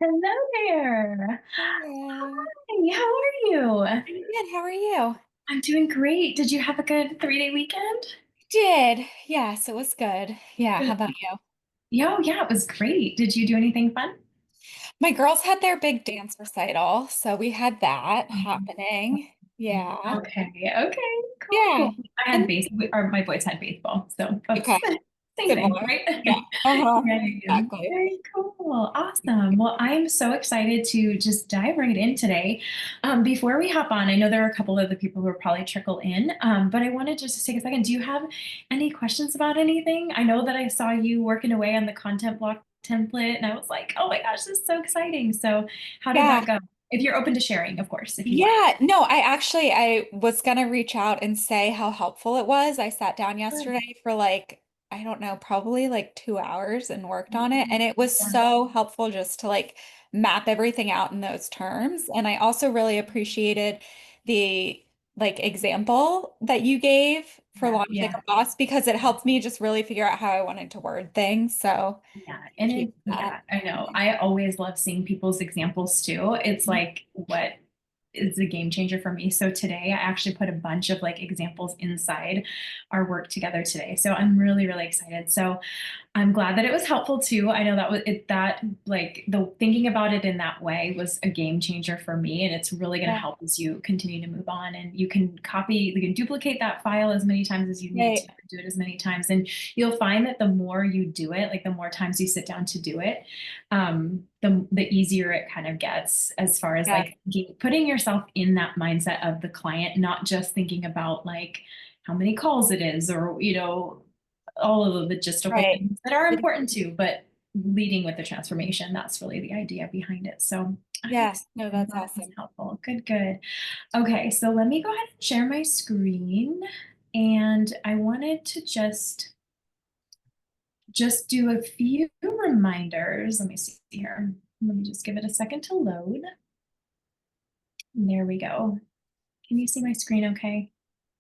Hello there. Yeah. Hi, how are you? I'm good. How are you? I'm doing great. Did you have a good 3-day weekend? Did. Yes, it was good. Yeah. How Good. about you? Yeah, oh, yeah, it was great. Did you do anything fun? My girls had their big dance recital, so we had that Mhm. happening. Yeah. Okay, okay, cool, Yeah. cool. I had And or my boys had baseball, so that's okay, same thing, similar. right? Yeah. Uh-huh. Yeah, yeah, yeah. Exactly. Very cool. Awesome. Well, I am so excited to just dive right in today. Before we hop on, I know there are a couple of the people who will probably trickle in, but I wanted just to take a second. Do you have any questions about anything? I know that I saw you working away on the content block template, and I was like, oh my gosh, this is so exciting. So, how did Yeah. that go? If you're open to sharing, of course, if you want. Yeah, no, I was gonna reach out and say how helpful it was. I sat down Good. yesterday for like, I don't know, probably like 2 hours and worked on it. And it was Yeah. so helpful just to like map everything out in those terms. And I also really appreciated the like example that you gave for Yeah, launching yeah. a boss because it helped me just really figure out how I wanted to word things. So Yeah, and thank you it for that. yeah, I know. I always love seeing people's examples too. It's like what is a game changer for me. So today I actually put a bunch of like examples inside our work together today. So I'm really, really excited. So I'm glad that it was helpful too. I know that was it that like the thinking about it in that way was a game changer for me. And it's really going to Yeah. help as you continue to move on. And you can duplicate that file as many times as you need to, Right. do it as many times. And you'll find that the more you do it, like the more times you sit down to do it, the easier it kind of gets as far as Yeah. like putting yourself in that mindset of the client, not just thinking about like how many calls it is or, all of the logistical Right. things that are important too, but leading with the transformation, that's really the idea behind it. So I'm Yeah. excited. No, I'm that's glad it was awesome. helpful. Good, good. Okay, so let me go ahead and share my screen. And I wanted to just do a few reminders. Let me see here. Let me just give it a second to load. There we go. Can you see my screen okay?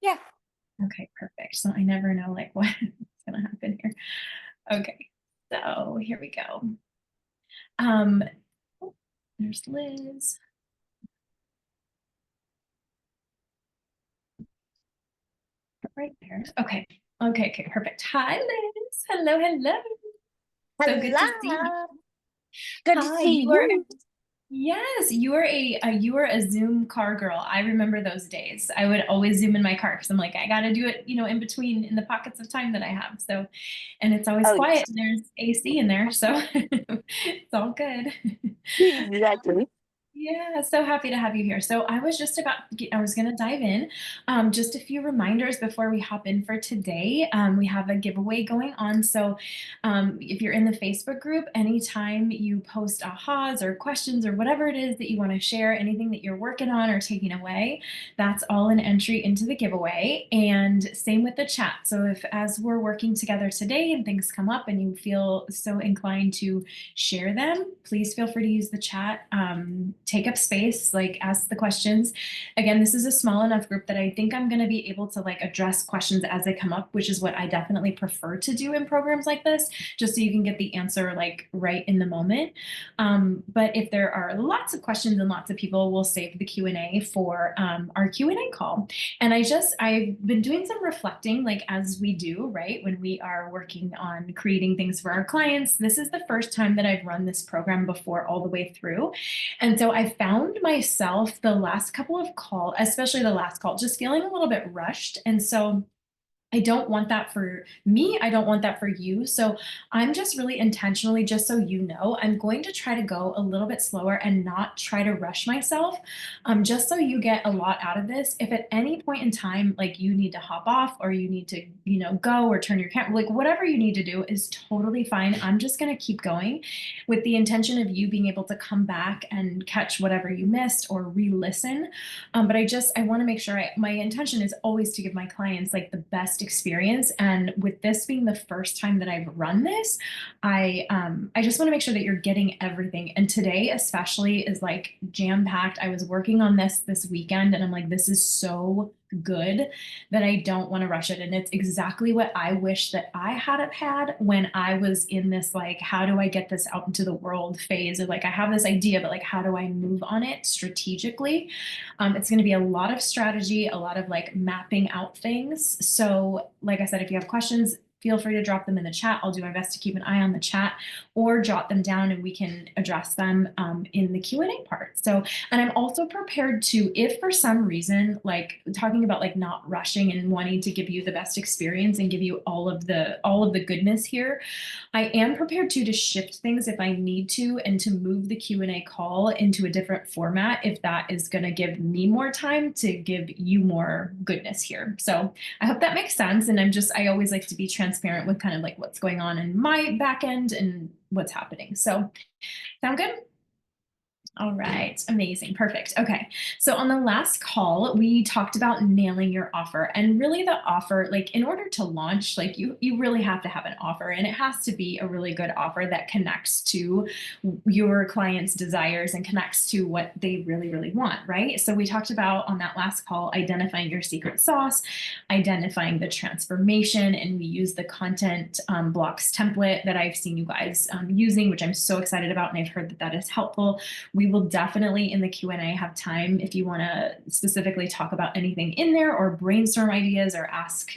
Yeah. Okay, perfect. So I never know like what's gonna happen here. Okay, so here we go. Um, oh, there's Liz. Right there. Okay. Okay, okay, perfect. Hi, Liz. Hello, hello. So good to see you. Hello. Good to Hi, see you. you were a Zoom car girl. I remember those days. I would always Zoom in my car because I'm like, I gotta do it, in between in the pockets of time that I have. So, and it's always Oh, quiet and there's AC in there, so it's all good. exactly. Yeah, so happy to have you here. So I was going to dive in. Just a few reminders before we hop in for today. We have a giveaway going on. So if you're in the Facebook group, anytime you post ahas or questions or whatever it is that you want to share, anything that you're working on or taking away, that's all an entry into the giveaway. And same with the chat. So if as we're working together today and things come up and you feel so inclined to share them, please feel free to use the chat. Take up space, like ask the questions. Again, this is a small enough group that I think I'm going to be able to like address questions as they come up, which is what I definitely prefer to do in programs like this, just so you can get the answer like right in the moment. But if there are lots of questions and lots of people, we'll save the Q&A for our Q&A call. And I've been doing some reflecting, like as we do, right? When we are working on creating things for our clients, this is the first time that I've run this program before all the way through. And so I found myself the last couple of calls, especially the last call, just feeling a little bit rushed. And so I don't want that for me. I don't want that for you. So I'm just really intentionally, just so you know, I'm going to try to go a little bit slower and not try to rush myself. Just so you get a lot out of this. If at any point in time, like you need to hop off or you need to, go or turn your camera, like whatever you need to do is totally fine. I'm just going to keep going with the intention of you being able to come back and catch whatever you missed or re-listen. But I want to make sure my intention is always to give my clients like the best experience. And with this being the first time that I've run this, I just want to make sure that you're getting everything. And today especially is like jam packed. I was working on this weekend and I'm like, this is so good that I don't want to rush it. And it's exactly what I wish that I had have had when I was in this, like, how do I get this out into the world phase of like, I have this idea, but like, how do I move on it strategically? It's going to be a lot of strategy, a lot of like mapping out things. So like I said, if you have questions, feel free to drop them in the chat. I'll do my best to keep an eye on the chat or jot them down and we can address them in the Q&A part. So, and I'm also prepared to, if for some reason, like talking about like not rushing and wanting to give you the best experience and give you all of the goodness here, I am prepared to shift things if I need to and to move the Q&A call into a different format if that is going to give me more time to give you more goodness here. So I hope that makes sense. And I always like to be transparent with kind of like what's going on in my back end and what's happening. So sound good? All right, amazing, perfect. Okay, so on the last call, we talked about nailing your offer, and really the offer, like in order to launch, like you really have to have an offer, and it has to be a really good offer that connects to your client's desires and connects to what they really, really want, right? So we talked about on that last call, identifying your secret sauce, identifying the transformation, and we use the content blocks template that I've seen you guys using, which I'm so excited about, and I've heard that that is helpful. We will definitely in the Q&A have time if you want to specifically talk about anything in there or brainstorm ideas or ask,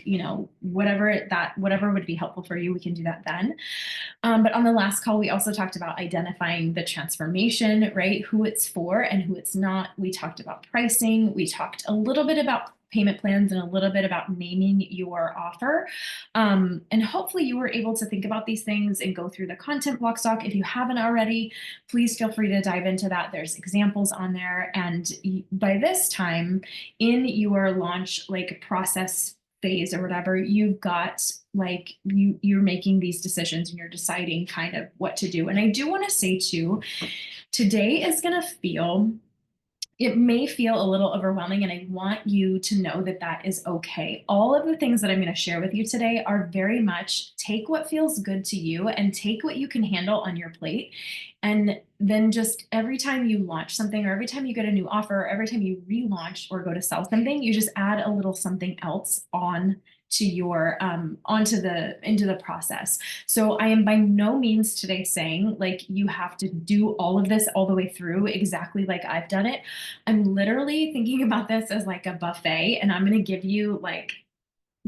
whatever would be helpful for you, we can do that then. But on the last call, we also talked about identifying the transformation, right? Who it's for and who it's not. We talked about pricing. We talked a little bit about payment plans and a little bit about naming your offer. And hopefully you were able to think about these things and go through the content block stock. If you haven't already, please feel free to dive into that. There's examples on there. And by this time in your launch, like process phase or whatever, you've got like you're making these decisions and you're deciding kind of what to do. And I do want to say too, today is going to it may feel a little overwhelming, and I want you to know that that is okay. All of the things that I'm going to share with you today are very much take what feels good to you and take what you can handle on your plate. And then just every time you launch something or every time you get a new offer, or every time you relaunch or go to sell something, you just add a little something else on to your into the process. So I am by no means today saying like you have to do all of this all the way through exactly like I've done it. I'm literally thinking about this as like a buffet, and I'm going to give you like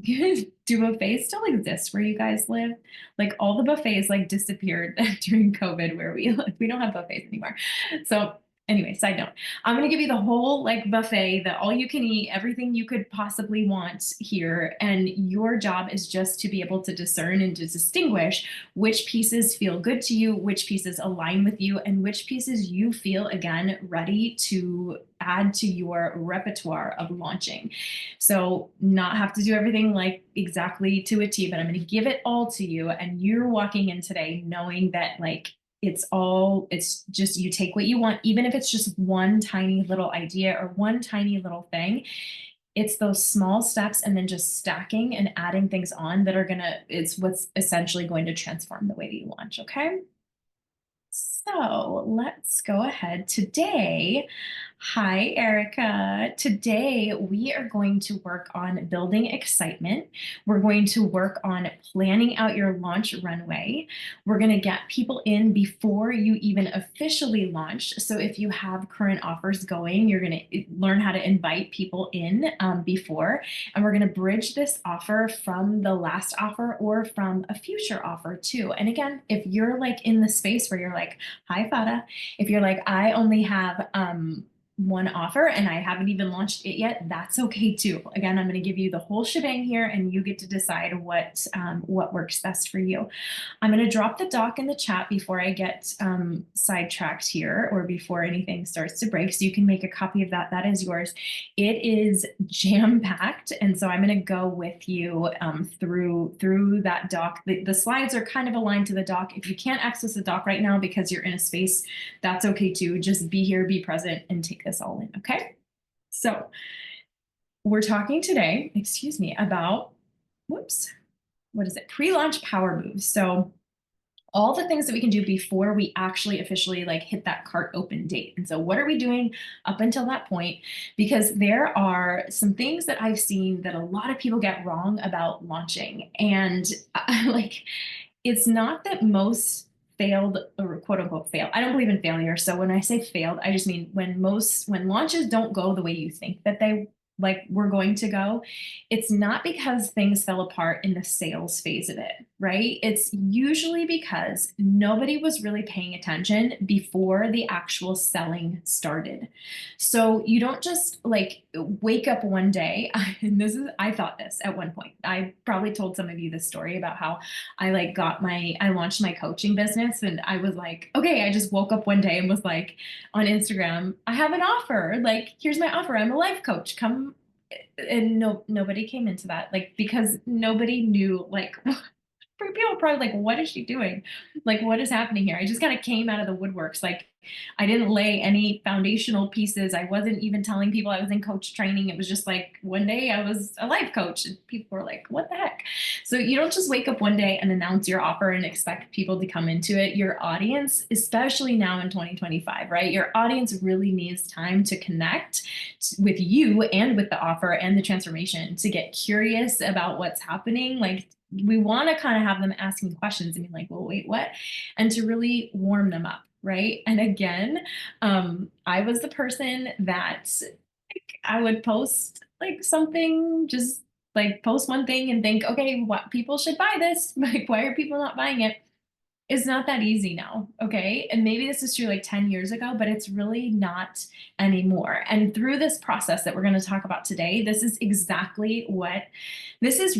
do buffets still exist where you guys live? Like all the buffets like disappeared during COVID where we don't have buffets anymore. So anyway, side note, I'm going to give you the whole like buffet, the all you can eat, everything you could possibly want here. And your job is just to be able to discern and to distinguish which pieces feel good to you, which pieces align with you, and which pieces you feel, again, ready to add to your repertoire of launching. So not have to do everything like exactly to a T, but I'm going to give it all to you. And you're walking in today knowing that like, it's just you take what you want, even if it's just one tiny little idea or one tiny little thing. It's those small steps and then just stacking and adding things on that it's what's essentially going to transform the way that you launch. Okay. So let's go ahead today. Hi, Erica. Today we are going to work on building excitement. We're going to work on planning out your launch runway. We're going to get people in before you even officially launch. So if you have current offers going, you're going to learn how to invite people in before. And we're going to bridge this offer from the last offer or from a future offer too. And again, if you're like in the space where you're like, hi, Fada, if you're like, I only have one offer and I haven't even launched it yet, that's okay too. Again, I'm going to give you the whole shebang here and you get to decide what works best for you. I'm going to drop the doc in the chat before I get sidetracked here or before anything starts to break, so you can make a copy of that. That is yours. It is jam-packed, and so I'm going to go with you through that doc. The slides are kind of aligned to the doc. If you can't access the doc right now because you're in a space, that's okay too. Just be here, be present, and take this all in, okay? So we're talking today, about, what is it? Pre-launch power moves. So all the things that we can do before we actually officially like hit that cart open date. And so what are we doing up until that point? Because there are some things that I've seen that a lot of people get wrong about launching. And like, it's not that most failed or quote unquote fail. I don't believe in failure. So when I say failed, I just mean when launches don't go the way you think that they like we're going to go, it's not because things fell apart in the sales phase of it, right? It's usually because nobody was really paying attention before the actual selling started. So you don't just like wake up one day, and I thought this at one point. I probably told some of you this story about how I launched my coaching business, and I was like, okay, I just woke up one day and was like on Instagram, I have an offer. Like, here's my offer. I'm a life coach. Come. And nobody came into that, like, because nobody knew, like, people were probably like, what is she doing? Like, what is happening here? I just kind of came out of the woodworks. Like, I didn't lay any foundational pieces. I wasn't even telling people I was in coach training. It was just like one day I was a life coach and people were like, what the heck? So you don't just wake up one day and announce your offer and expect people to come into it. Your audience, especially now in 2025, right? Your audience really needs time to connect with you and with the offer and the transformation, to get curious about what's happening. Like, we want to kind of have them asking questions and be like, well, wait, what? And to really warm them up, right? And again, I was the person that, like, I would post like something, just like post one thing and think, okay, what, people should buy this. Like, why are people not buying it? It's not that easy now, okay? And maybe this is true like 10 years ago, but it's really not anymore. And through this process that we're going to talk about today, this is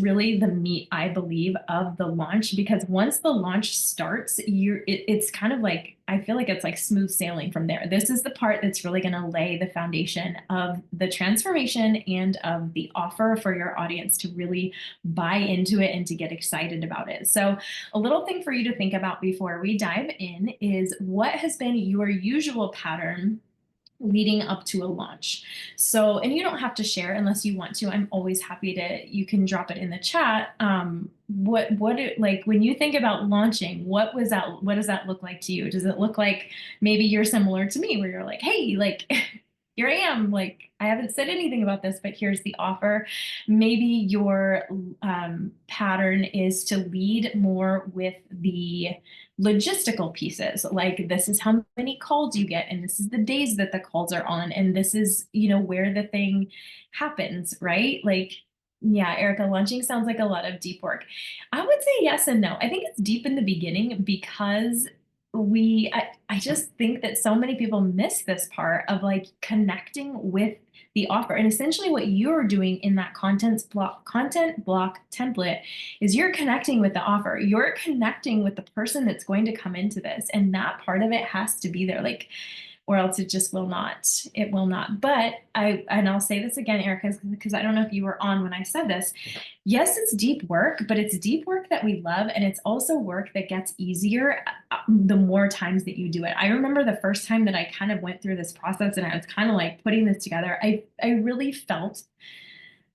really the meat, I believe, of the launch. Because once the launch starts, it's kind of like, I feel like it's like smooth sailing from there. This is the part that's really going to lay the foundation of the transformation and of the offer for your audience to really buy into it and to get excited about it. So a little thing for you to think about before we dive in is, what has been your usual pattern leading up to a launch? So, and you don't have to share unless you want to. I'm always happy to, you can drop it in the chat. Like, when you think about launching, what does that look like to you? Does it look like maybe you're similar to me, where you're like, hey, like, here I am, like, I haven't said anything about this, but here's the offer. Maybe your pattern is to lead more with the logistical pieces, like, this is how many calls you get, and this is the days that the calls are on, and this is, where the thing happens, right? Like, yeah, Erica, launching sounds like a lot of deep work. I would say yes and no. I think it's deep in the beginning because I just think that so many people miss this part of like connecting with the offer. And essentially what you're doing in that content block template is you're connecting with the offer. You're connecting with the person that's going to come into this. And that part of it has to be there. Like, or else it just will not. It will not. But I'll say this again, Erica, because I don't know if you were on when I said this. Yes, it's deep work, but it's deep work that we love. And it's also work that gets easier the more times that you do it. I remember the first time that I kind of went through this process and I was kind of like putting this together, I really felt,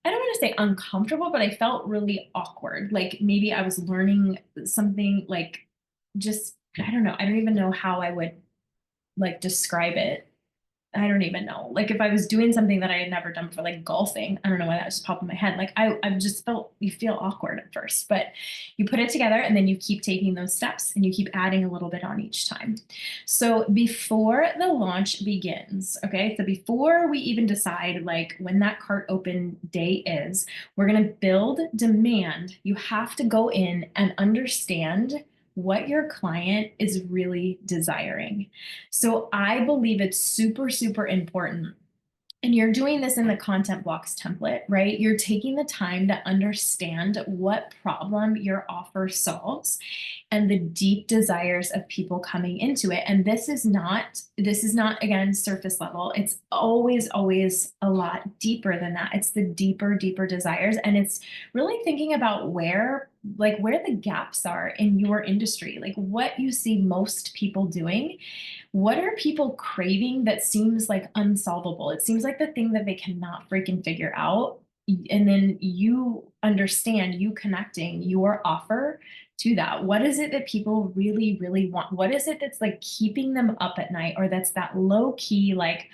I don't want to say uncomfortable, but I felt really awkward. Like, maybe I was learning something, like, just, I don't know. I don't even know how I would like describe it. I don't even know. Like, if I was doing something that I had never done before, like golfing, I don't know why that just popped in my head. Like, I just felt, you feel awkward at first, but you put it together and then you keep taking those steps and you keep adding a little bit on each time. So before the launch begins, okay, so before we even decide like when that cart open day is, we're going to build demand. You have to go in and understand what your client is really desiring. So I believe it's super, super important. And you're doing this in the content blocks template, right? You're taking the time to understand what problem your offer solves and the deep desires of people coming into it. And this is not, again, surface level. It's always, always a lot deeper than that. It's the deeper, deeper desires. And it's really thinking about where the gaps are in your industry, like what you see most people doing. What are people craving that seems like unsolvable? It seems like the thing that they cannot freaking figure out. And then you understand, you connecting your offer to that. What is it that people really, really want? What is it that's like keeping them up at night, or that's that low key, like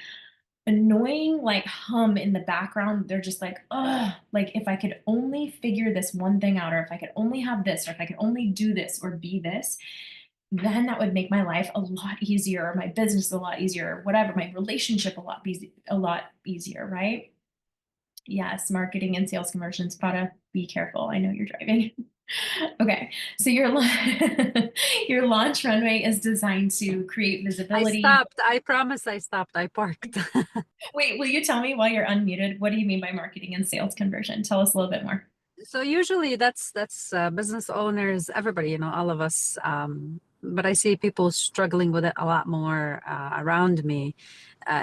annoying, like hum in the background? They're just like, oh, like if I could only figure this one thing out, or if I could only have this, or if I could only do this or be this, then that would make my life a lot easier, or my business a lot easier, or whatever, my relationship a lot easier, right? Yes, marketing and sales conversions. Prada, be careful. I know you're driving. Okay, so your your launch runway is designed to create I visibility. stopped. I promise I stopped. I parked. Wait, will you tell me while you're unmuted, what do you mean by marketing and sales conversion? Tell us a little bit more. So usually that's business owners, everybody, all of us. But I see people struggling with it a lot more around me.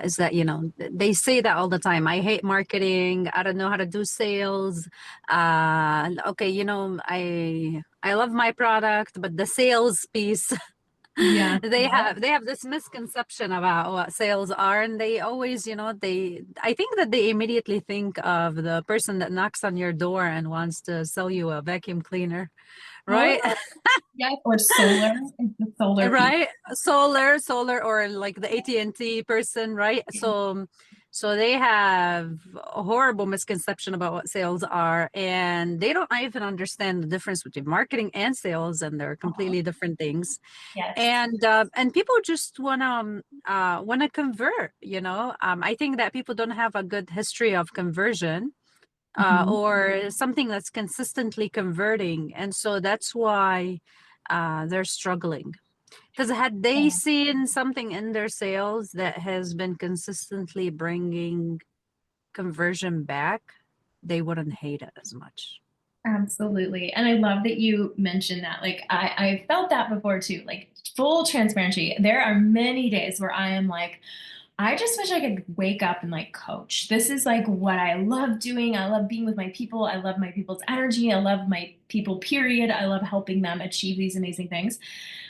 Is that they say that all the time. I hate marketing. I don't know how to do sales. Okay, I love my product, but the sales piece Yeah. they have this misconception about what sales are, and they always I think that they immediately think of the person that knocks on your door and wants to sell you a vacuum cleaner, right? Oh, yeah, or solar. It's the solar piece. Right, solar, or like the AT&T person, right? So they have a horrible misconception about what sales are, and they don't even understand the difference between marketing and sales, and they're Oh, completely different things. yes. And people just wanna convert. I think that people don't have a good history of conversion, Mhm. or something that's consistently converting, and so that's why they're struggling. Because had they Yeah. seen something in their sales that has been consistently bringing conversion back, they wouldn't hate it as much. Absolutely. And I love that you mentioned that. Like I felt that before too. Like full transparency. There are many days where I am like, I just wish I could wake up and like coach. This is like what I love doing. I love being with my people. I love my people's energy. I love my people, period. I love helping them achieve these amazing things.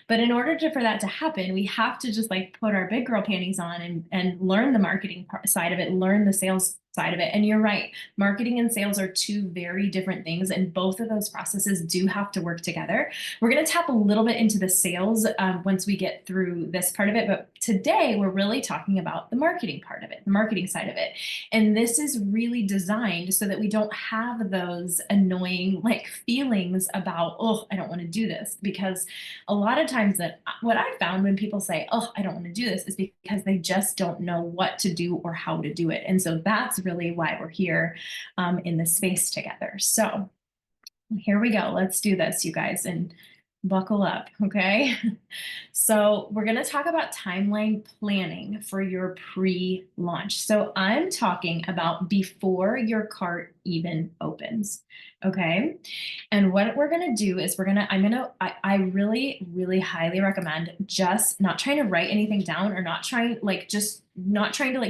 But in order for that to happen, we have to just like put our big girl panties on and learn the marketing side of it, learn the sales side of it. And you're right, marketing and sales are two very different things, and both of those processes do have to work together. We're going to tap a little bit into the sales once we get through this part of it, but today we're really talking about the marketing part of it, the marketing side of it. And this is really designed so that we don't have those annoying like feelings about, oh, I don't want to do this, because a lot of times that what I found when people say, oh, I don't want to do this, is because they just don't know what to do or how to do it. And so that's really why we're here in this space together. So here we go. Let's do this, you guys, and buckle up, okay? So we're going to talk about timeline planning for your pre-launch. So I'm talking about before your cart even opens, okay? And what we're going to do is I really, really highly recommend just not trying to write anything down, or not trying to like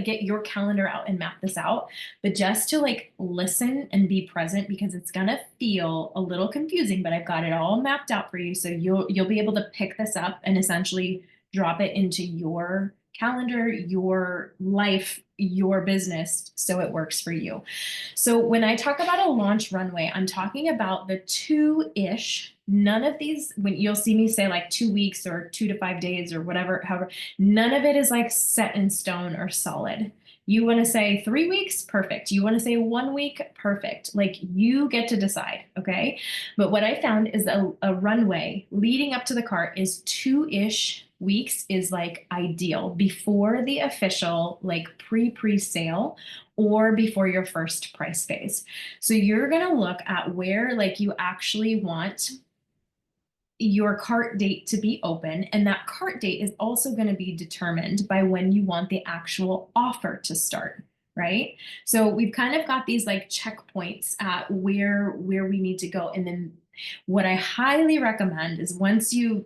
get your calendar out and map this out, but just to like listen and be present, because it's going to feel a little confusing, but I've got it all mapped out for you. So you'll be able to pick this up and essentially drop it into your calendar, your life, your business, so it works for you. So when I talk about a launch runway, I'm talking about the 2-ish. None of these, when you'll see me say like 2 weeks or 2 to 5 days or whatever, however, none of it is like set in stone or solid. You want to say 3 weeks? Perfect. You want to say 1 week? Perfect. Like you get to decide. Okay. But what I found is a runway leading up to the cart is 2-ish weeks is like ideal before the official like pre-sale, or before your first price phase. So you're going to look at where like you actually want your cart date to be open, and that cart date is also going to be determined by when you want the actual offer to start, right? So we've kind of got these like checkpoints at where we need to go. And then what I highly recommend is once you've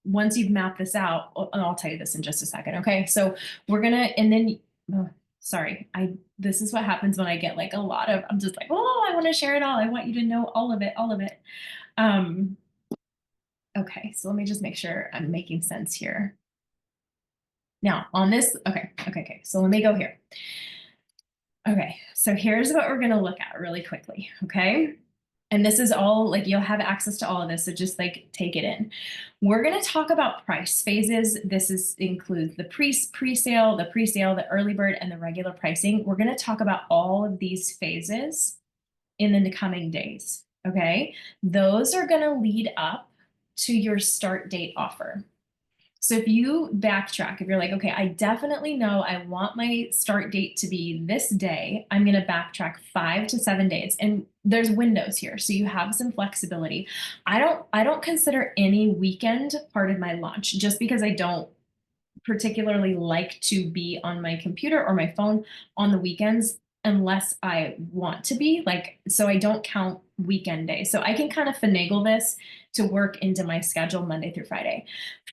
mapped this out, and I'll tell you this in just a second. Okay. So we're going to, and then, oh, sorry, this is what happens when I get like a lot of, I'm just like, oh, I want to share it all. I want you to know all of it, all of it. Okay. So let me just make sure I'm making sense here. Now on this, okay. So let me go here. Okay. So here's what we're going to look at really quickly. Okay. And this is all like, you'll have access to all of this. So just like take it in. We're going to talk about price phases. Includes the pre-sale, the early bird, and the regular pricing. We're going to talk about all of these phases in the coming days. Okay. Those are going to lead up to your start date offer. So if you backtrack, if you're like, okay, I definitely know I want my start date to be this day, I'm going to backtrack 5 to 7 days. And there's windows here, so you have some flexibility. I don't consider any weekend part of my launch, just because I don't particularly like to be on my computer or my phone on the weekends unless I want to be, like, so I don't count weekend days. So I can kind of finagle this to work into my schedule Monday through Friday.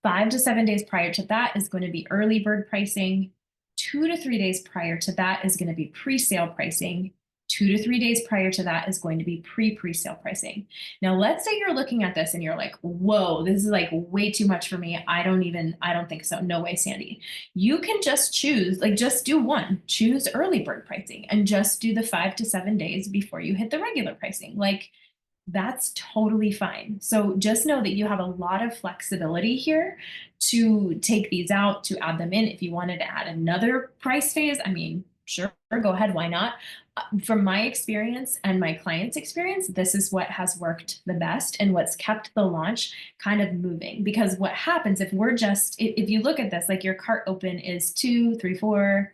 5 to 7 days prior to that is going to be early bird pricing. 2 to 3 days prior to that is going to be pre-sale pricing. 2 to 3 days prior to that is going to be pre-sale pricing. Now, let's say you're looking at this and you're like, whoa, this is like way too much for me. I don't think so. No way, Sandy. You can just choose, like, just do one, choose early bird pricing and just do the 5 to 7 days before you hit the regular pricing. Like, that's totally fine. So just know that you have a lot of flexibility here to take these out, to add them in. If you wanted to add another price phase, I mean, sure, go ahead, why not? From my experience and my clients' experience, this is what has worked the best and what's kept the launch kind of moving. Because what happens if you look at this, like your cart open is 2, 3, 4,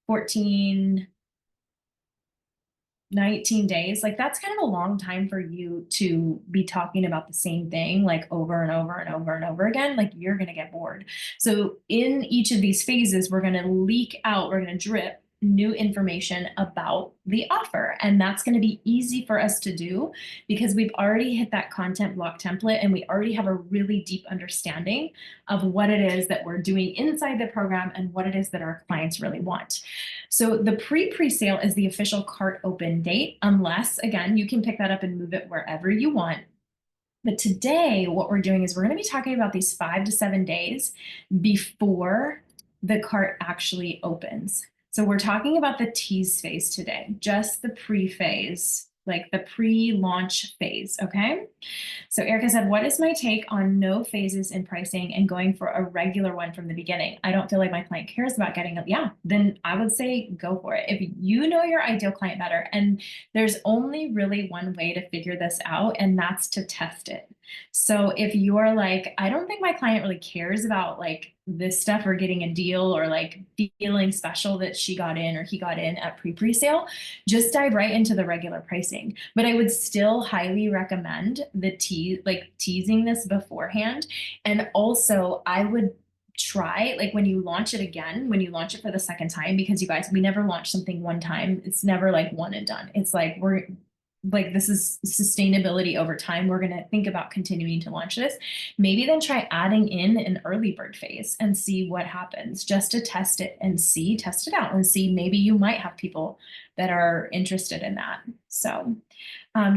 14, 19 days, like that's kind of a long time for you to be talking about the same thing like over and over and over and over again. Like, you're going to get bored. So in each of these phases, we're going to leak out, we're going to drip new information about the offer. And that's going to be easy for us to do because we've already hit that content block template and we already have a really deep understanding of what it is that we're doing inside the program and what it is that our clients really want. So the pre-sale is the official cart open date, unless, again, you can pick that up and move it wherever you want. But today, what we're doing is we're going to be talking about these 5 to 7 days before the cart actually opens. So we're talking about the tease phase today, just the pre-phase, like the pre-launch phase, okay? So Erica said, what is my take on no phases in pricing and going for a regular one from the beginning? I don't feel like my client cares about getting it. Yeah, then I would say go for it. If you know your ideal client better, and there's only really one way to figure this out, and that's to test it. So if you're like, I don't think my client really cares about like this stuff or getting a deal or like feeling special that she got in or he got in at pre-sale, just dive right into the regular pricing. But I would still highly recommend the teasing this beforehand. And also I would try, like, when you launch it again, when you launch it for the second time, because you guys, we never launch something one time. It's never like one and done. It's like, this is sustainability over time. We're going to think about continuing to launch this. Maybe then try adding in an early bird phase and see what happens, just to test it out and see, maybe you might have people that are interested in that. So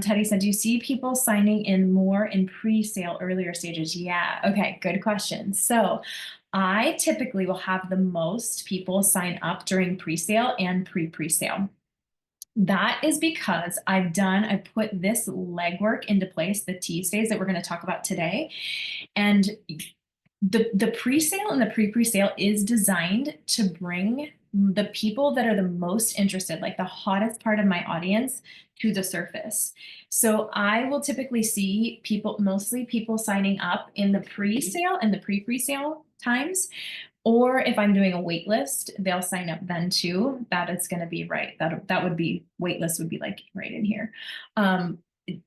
Teddy said, do you see people signing in more in pre-sale earlier stages? Yeah. Okay. Good question. So I typically will have the most people sign up during pre-sale and pre-sale. That is because I put this legwork into place, the tease phase that we're going to talk about today. And the pre-sale and the pre-sale is designed to bring the people that are the most interested, like the hottest part of my audience, to the surface. So I will typically see mostly people signing up in the pre-sale and the pre-sale times. Or if I'm doing a wait list, they'll sign up then too. That is going to be right. That would be, wait list would be like right in here.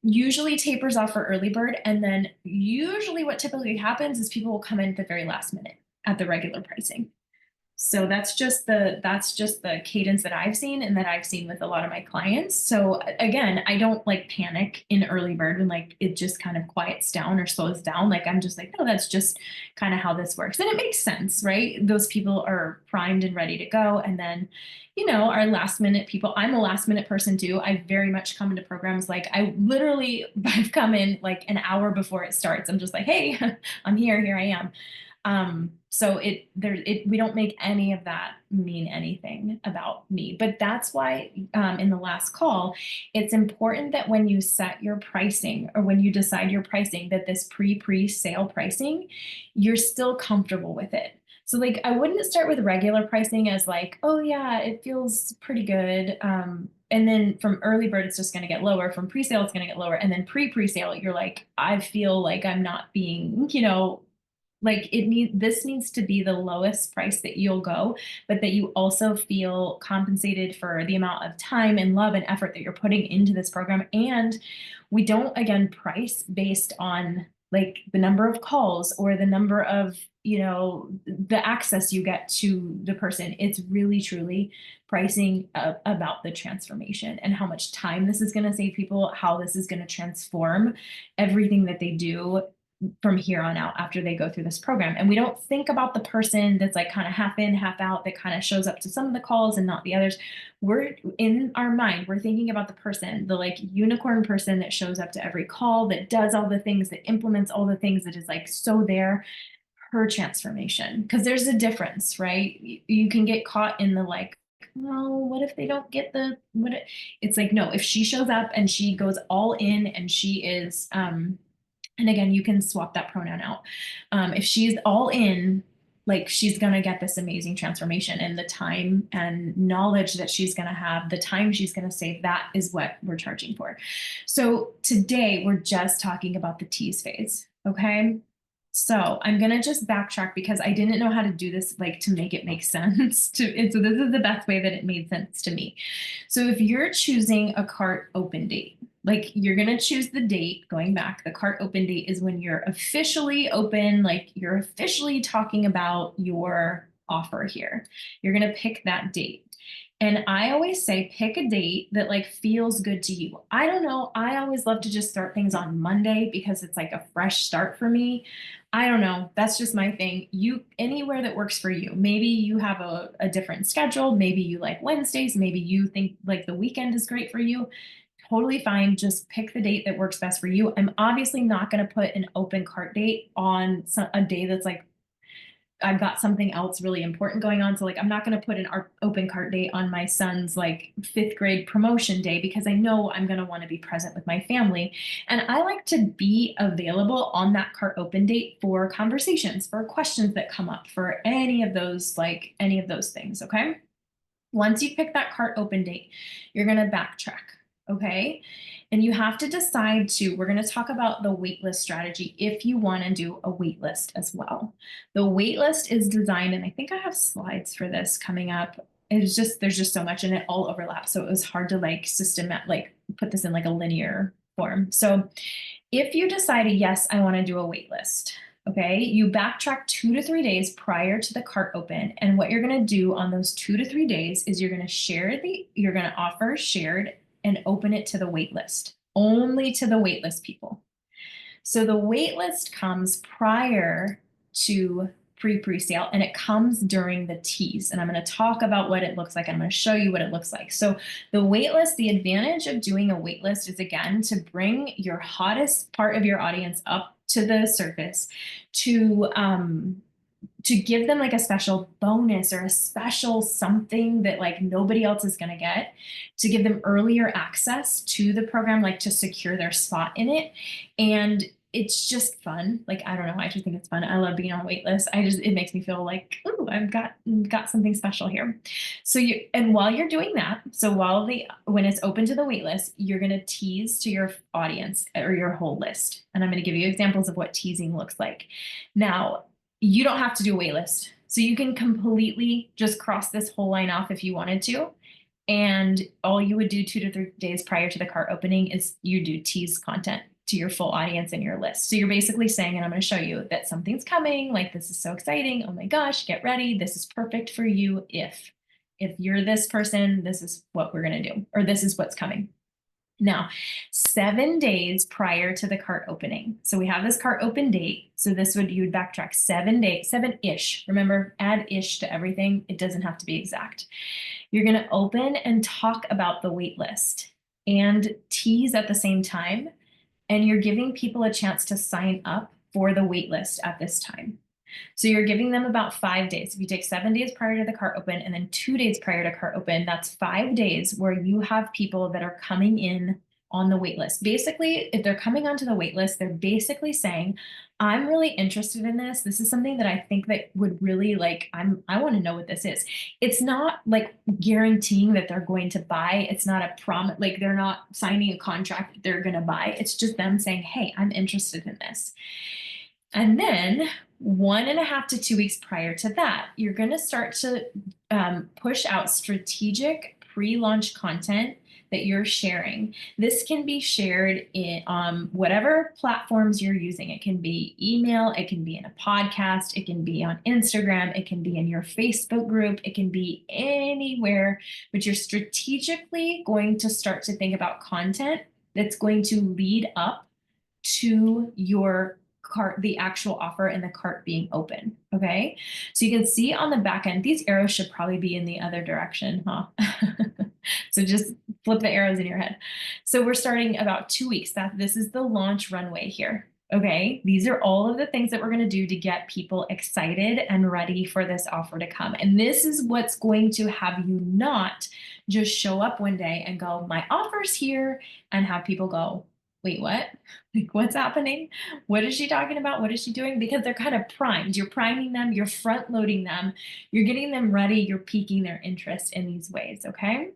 Usually tapers off for early bird. And then usually what typically happens is people will come in at the very last minute at the regular pricing. So that's just the cadence that I've seen and that I've seen with a lot of my clients. So again, I don't like panic in early bird when like it just kind of quiets down or slows down. Like, I'm just like, no, that's just kind of how this works. And it makes sense, right? Those people are primed and ready to go. And then, our last minute people, I'm a last minute person too. I very much come into programs like I've come in like an hour before it starts. I'm just like, hey, I'm here I am. So we don't make any of that mean anything about me. But that's why in the last call, it's important that when you set your pricing or when you decide your pricing, that this pre-sale pricing, you're still comfortable with it. So like I wouldn't start with regular pricing as like, oh yeah, it feels pretty good. And then from early bird, it's just going to get lower. From pre-sale, it's going to get lower. And then pre-sale, you're like, I feel like I'm not being, like this needs to be the lowest price that you'll go, but that you also feel compensated for the amount of time and love and effort that you're putting into this program. And we don't, again, price based on like the number of calls or the number of, the access you get to the person. It's really, truly pricing about the transformation and how much time this is going to save people, how this is going to transform everything that they do from here on out after they go through this program. And we don't think about the person that's like kind of half in, half out, that kind of shows up to some of the calls and not the others. We're in our mind, we're thinking about the person, the like unicorn person that shows up to every call, that does all the things, that implements all the things, that is like so there, her transformation. Because there's a difference, right? You can get caught in the like, no, what if they don't get it's like, no, if she shows up and she goes all in and she is, and again, you can swap that pronoun out. If she's all in, like she's going to get this amazing transformation, and the time and knowledge that she's going to have, the time she's going to save, that is what we're charging for. So today we're just talking about the tease phase. Okay. So I'm going to just backtrack because I didn't know how to do this, like to make it make sense and so this is the best way that it made sense to me. So if you're choosing a cart open date, like you're going to choose the date going back. The cart open date is when you're officially open, like you're officially talking about your offer here. You're going to pick that date. And I always say, pick a date that like feels good to you. I don't know. I always love to just start things on Monday because it's like a fresh start for me. I don't know. That's just my thing. Anywhere that works for you. Maybe you have a different schedule. Maybe you like Wednesdays. Maybe you think like the weekend is great for you. Totally fine. Just pick the date that works best for you. I'm obviously not going to put an open cart date on a day that's like, I've got something else really important going on. So like, I'm not going to put an open cart date on my son's like 5th grade promotion day because I know I'm going to want to be present with my family. And I like to be available on that cart open date for conversations, for questions that come up, for any of those things. Okay. Once you pick that cart open date, you're going to backtrack. Okay. And you have to decide we're going to talk about the waitlist strategy if you want to do a waitlist as well. The waitlist is designed, and I think I have slides for this coming up. There's just so much and it all overlaps. So it was hard to like put this in like a linear form. So if you decided, yes, I want to do a waitlist, okay, you backtrack 2 to 3 days prior to the cart open. And what you're going to do on those 2 to 3 days is you're going to offer shared and open it to the wait list, only to the wait list people. So the wait list comes prior to pre-sale and it comes during the tease. And I'm going to talk about what it looks like. I'm going to show you what it looks like. So the wait list, the advantage of doing a wait list is again, to bring your hottest part of your audience up to the surface, to give them like a special bonus or a special something that like nobody else is going to get, to give them earlier access to the program, like to secure their spot in it. And it's just fun. Like, I don't know. I just think it's fun. I love being on a wait list. It makes me feel like, ooh, I've got something special here. So and while you're doing that, so when it's open to the wait list, you're going to tease to your audience or your whole list. And I'm going to give you examples of what teasing looks like. Now, you don't have to do a wait list. So you can completely just cross this whole line off if you wanted to. And all you would do 2 to 3 days prior to the cart opening is you do tease content to your full audience and your list. So you're basically saying, and I'm going to show you that something's coming, like this is so exciting. Oh my gosh, get ready. This is perfect for you. If you're this person, this is what we're going to do, or this is what's coming. Now, 7 days prior to the cart opening. So we have this cart open date. So you would backtrack 7 days, 7-ish. Remember, add ish to everything. It doesn't have to be exact. You're going to open and talk about the wait list and tease at the same time. And you're giving people a chance to sign up for the wait list at this time. So you're giving them about 5 days. If you take 7 days prior to the cart open and then 2 days prior to cart open, that's 5 days where you have people that are coming in on the wait list. Basically, if they're coming onto the wait list, they're basically saying, I'm really interested in this. This is something that I think that would really like, I want to know what this is. It's not like guaranteeing that they're going to buy. It's not a promise, like they're not signing a contract that they're going to buy. It's just them saying, hey, I'm interested in this. And then 1.5 to 2 weeks prior to that, you're going to start to push out strategic pre-launch content that you're sharing. This can be shared in whatever platforms you're using. It can be email, it can be in a podcast, it can be on Instagram, it can be in your Facebook group, it can be anywhere, but you're strategically going to start to think about content that's going to lead up to your cart, the actual offer and the cart being open. Okay. So you can see on the back end, these arrows should probably be in the other direction, huh? So just flip the arrows in your head. So we're starting about 2 weeks. This is the launch runway here. Okay. These are all of the things that we're going to do to get people excited and ready for this offer to come. And this is what's going to have you not just show up one day and go, my offer's here, and have people go, wait, what? Like, what's happening? What is she talking about? What is she doing? Because they're kind of primed. You're priming them, you're front loading them, you're getting them ready, you're piquing their interest in these ways. Okay.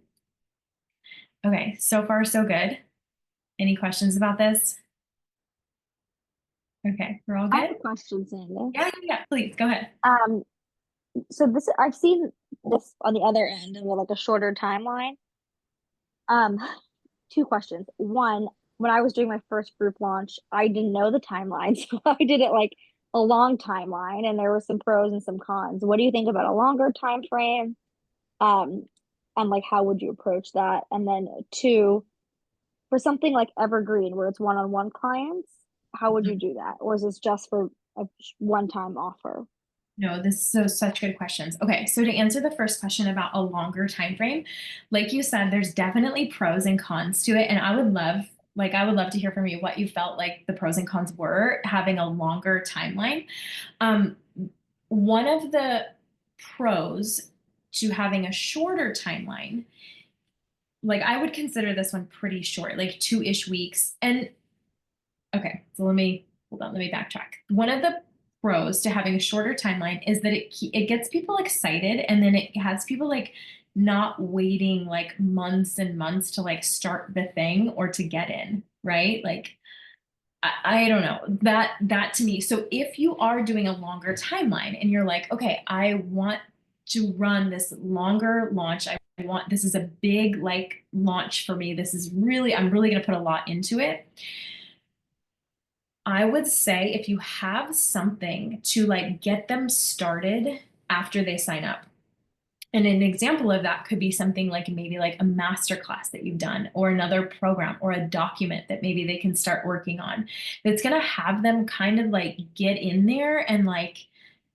Okay. So far, so good. Any questions about this? Okay. We're all I have good? a question, Sandy. Yeah. Please go ahead. So this I've seen this on the other end and with like a shorter timeline. Um, Two questions. One, when I was doing my first group launch, I didn't know the timeline, so I did it like a long timeline, and there were some pros and some cons. What do you think about a longer time frame? And like how would you approach that? And then two, for something like Evergreen where it's one-on-one clients, how would you do that? Or is this just for a one-time offer? No, this is so such good questions. Okay, so to answer the first question about a longer time frame, like you said, there's definitely pros and cons to it, and I would love to hear from you what you felt like the pros and cons were having a longer timeline. One of the pros to having a shorter timeline, like I would consider this one pretty short, like 2-ish weeks. And okay, so let me backtrack. One of the pros to having a shorter timeline is that it gets people excited, and then it has people like not waiting like months and months to like start the thing or to get in, right? Like I don't know, that to me. So if you are doing a longer timeline and you're like, okay, I want to run this longer launch. This is a big like launch for me. I'm really going to put a lot into it. I would say if you have something to like get them started after they sign up. And an example of that could be something like maybe like a masterclass that you've done, or another program, or a document that maybe they can start working on that's going to have them kind of like get in there and like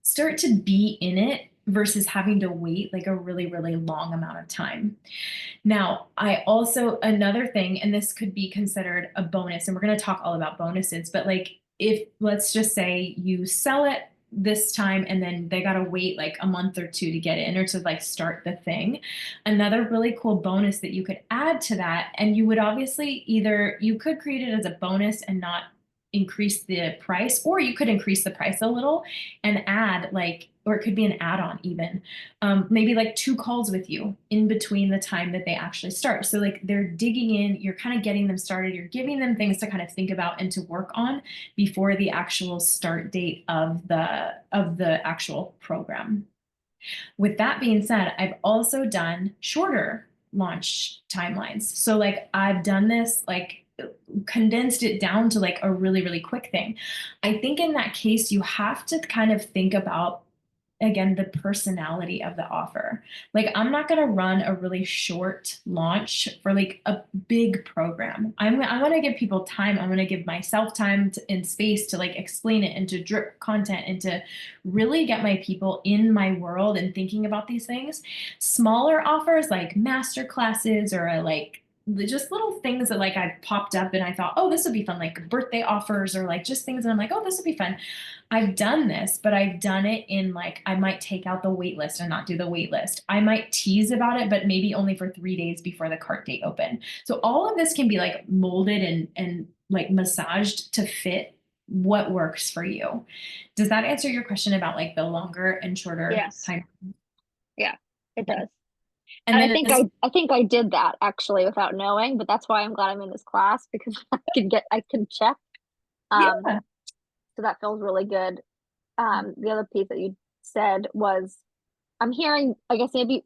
start to be in it versus having to wait like a really, really long amount of time. Now, another thing, and this could be considered a bonus, and we're going to talk all about bonuses, but like if let's just say you sell it this time and then they got to wait like a month or two to get in or to like start the thing. Another really cool bonus that you could add to that, and you would obviously you could create it as a bonus and not increase the price, or you could increase the price a little and add like, or it could be an add-on even, maybe like 2 calls with you in between the time that they actually start. So like they're digging in, you're kind of getting them started, you're giving them things to kind of think about and to work on before the actual start date of the actual program. With that being said, I've also done shorter launch timelines. So like I've done this like condensed it down to like a really, really quick thing. I think in that case, you have to kind of think about, again, the personality of the offer. Like I'm not going to run a really short launch for like a big program. I want to give people time. I'm going to give myself time and space to like explain it and to drip content and to really get my people in my world and thinking about these things. Smaller offers like master classes or just little things that like I popped up and I thought, oh, this would be fun, like birthday offers or like just things. And I'm like, oh, this would be fun. I've done this, but I've done it in like, I might take out the wait list and not do the wait list. I might tease about it, but maybe only for 3 days before the cart date open. So all of this can be like molded and like massaged to fit what works for you. Does that answer your question about like the longer and shorter Yes. time? Yeah, it does. And And I then think it's- I think I did that actually without knowing, but that's why I'm glad I'm in this class because I can check. yeah. So that feels really good. The other piece that you said was, I'm hearing, I guess maybe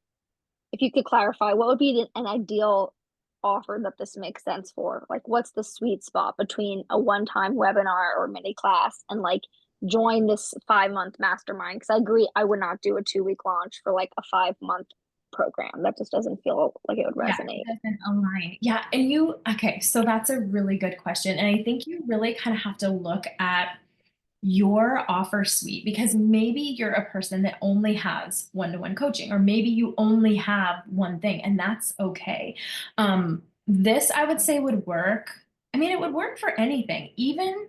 if you could clarify, what would be an ideal offer that this makes sense for? Like, what's the sweet spot between a one-time webinar or mini class and like join this 5-month mastermind? Because I agree, I would not do a 2-week launch for like a 5-month program. That just doesn't feel like it would resonate. Yeah, it doesn't align. Yeah, and okay, so that's a really good question. And I think you really kind of have to look at your offer suite because maybe you're a person that only has one-to-one coaching, or maybe you only have one thing, and that's okay. This I would say would work. I mean, it would work for anything, even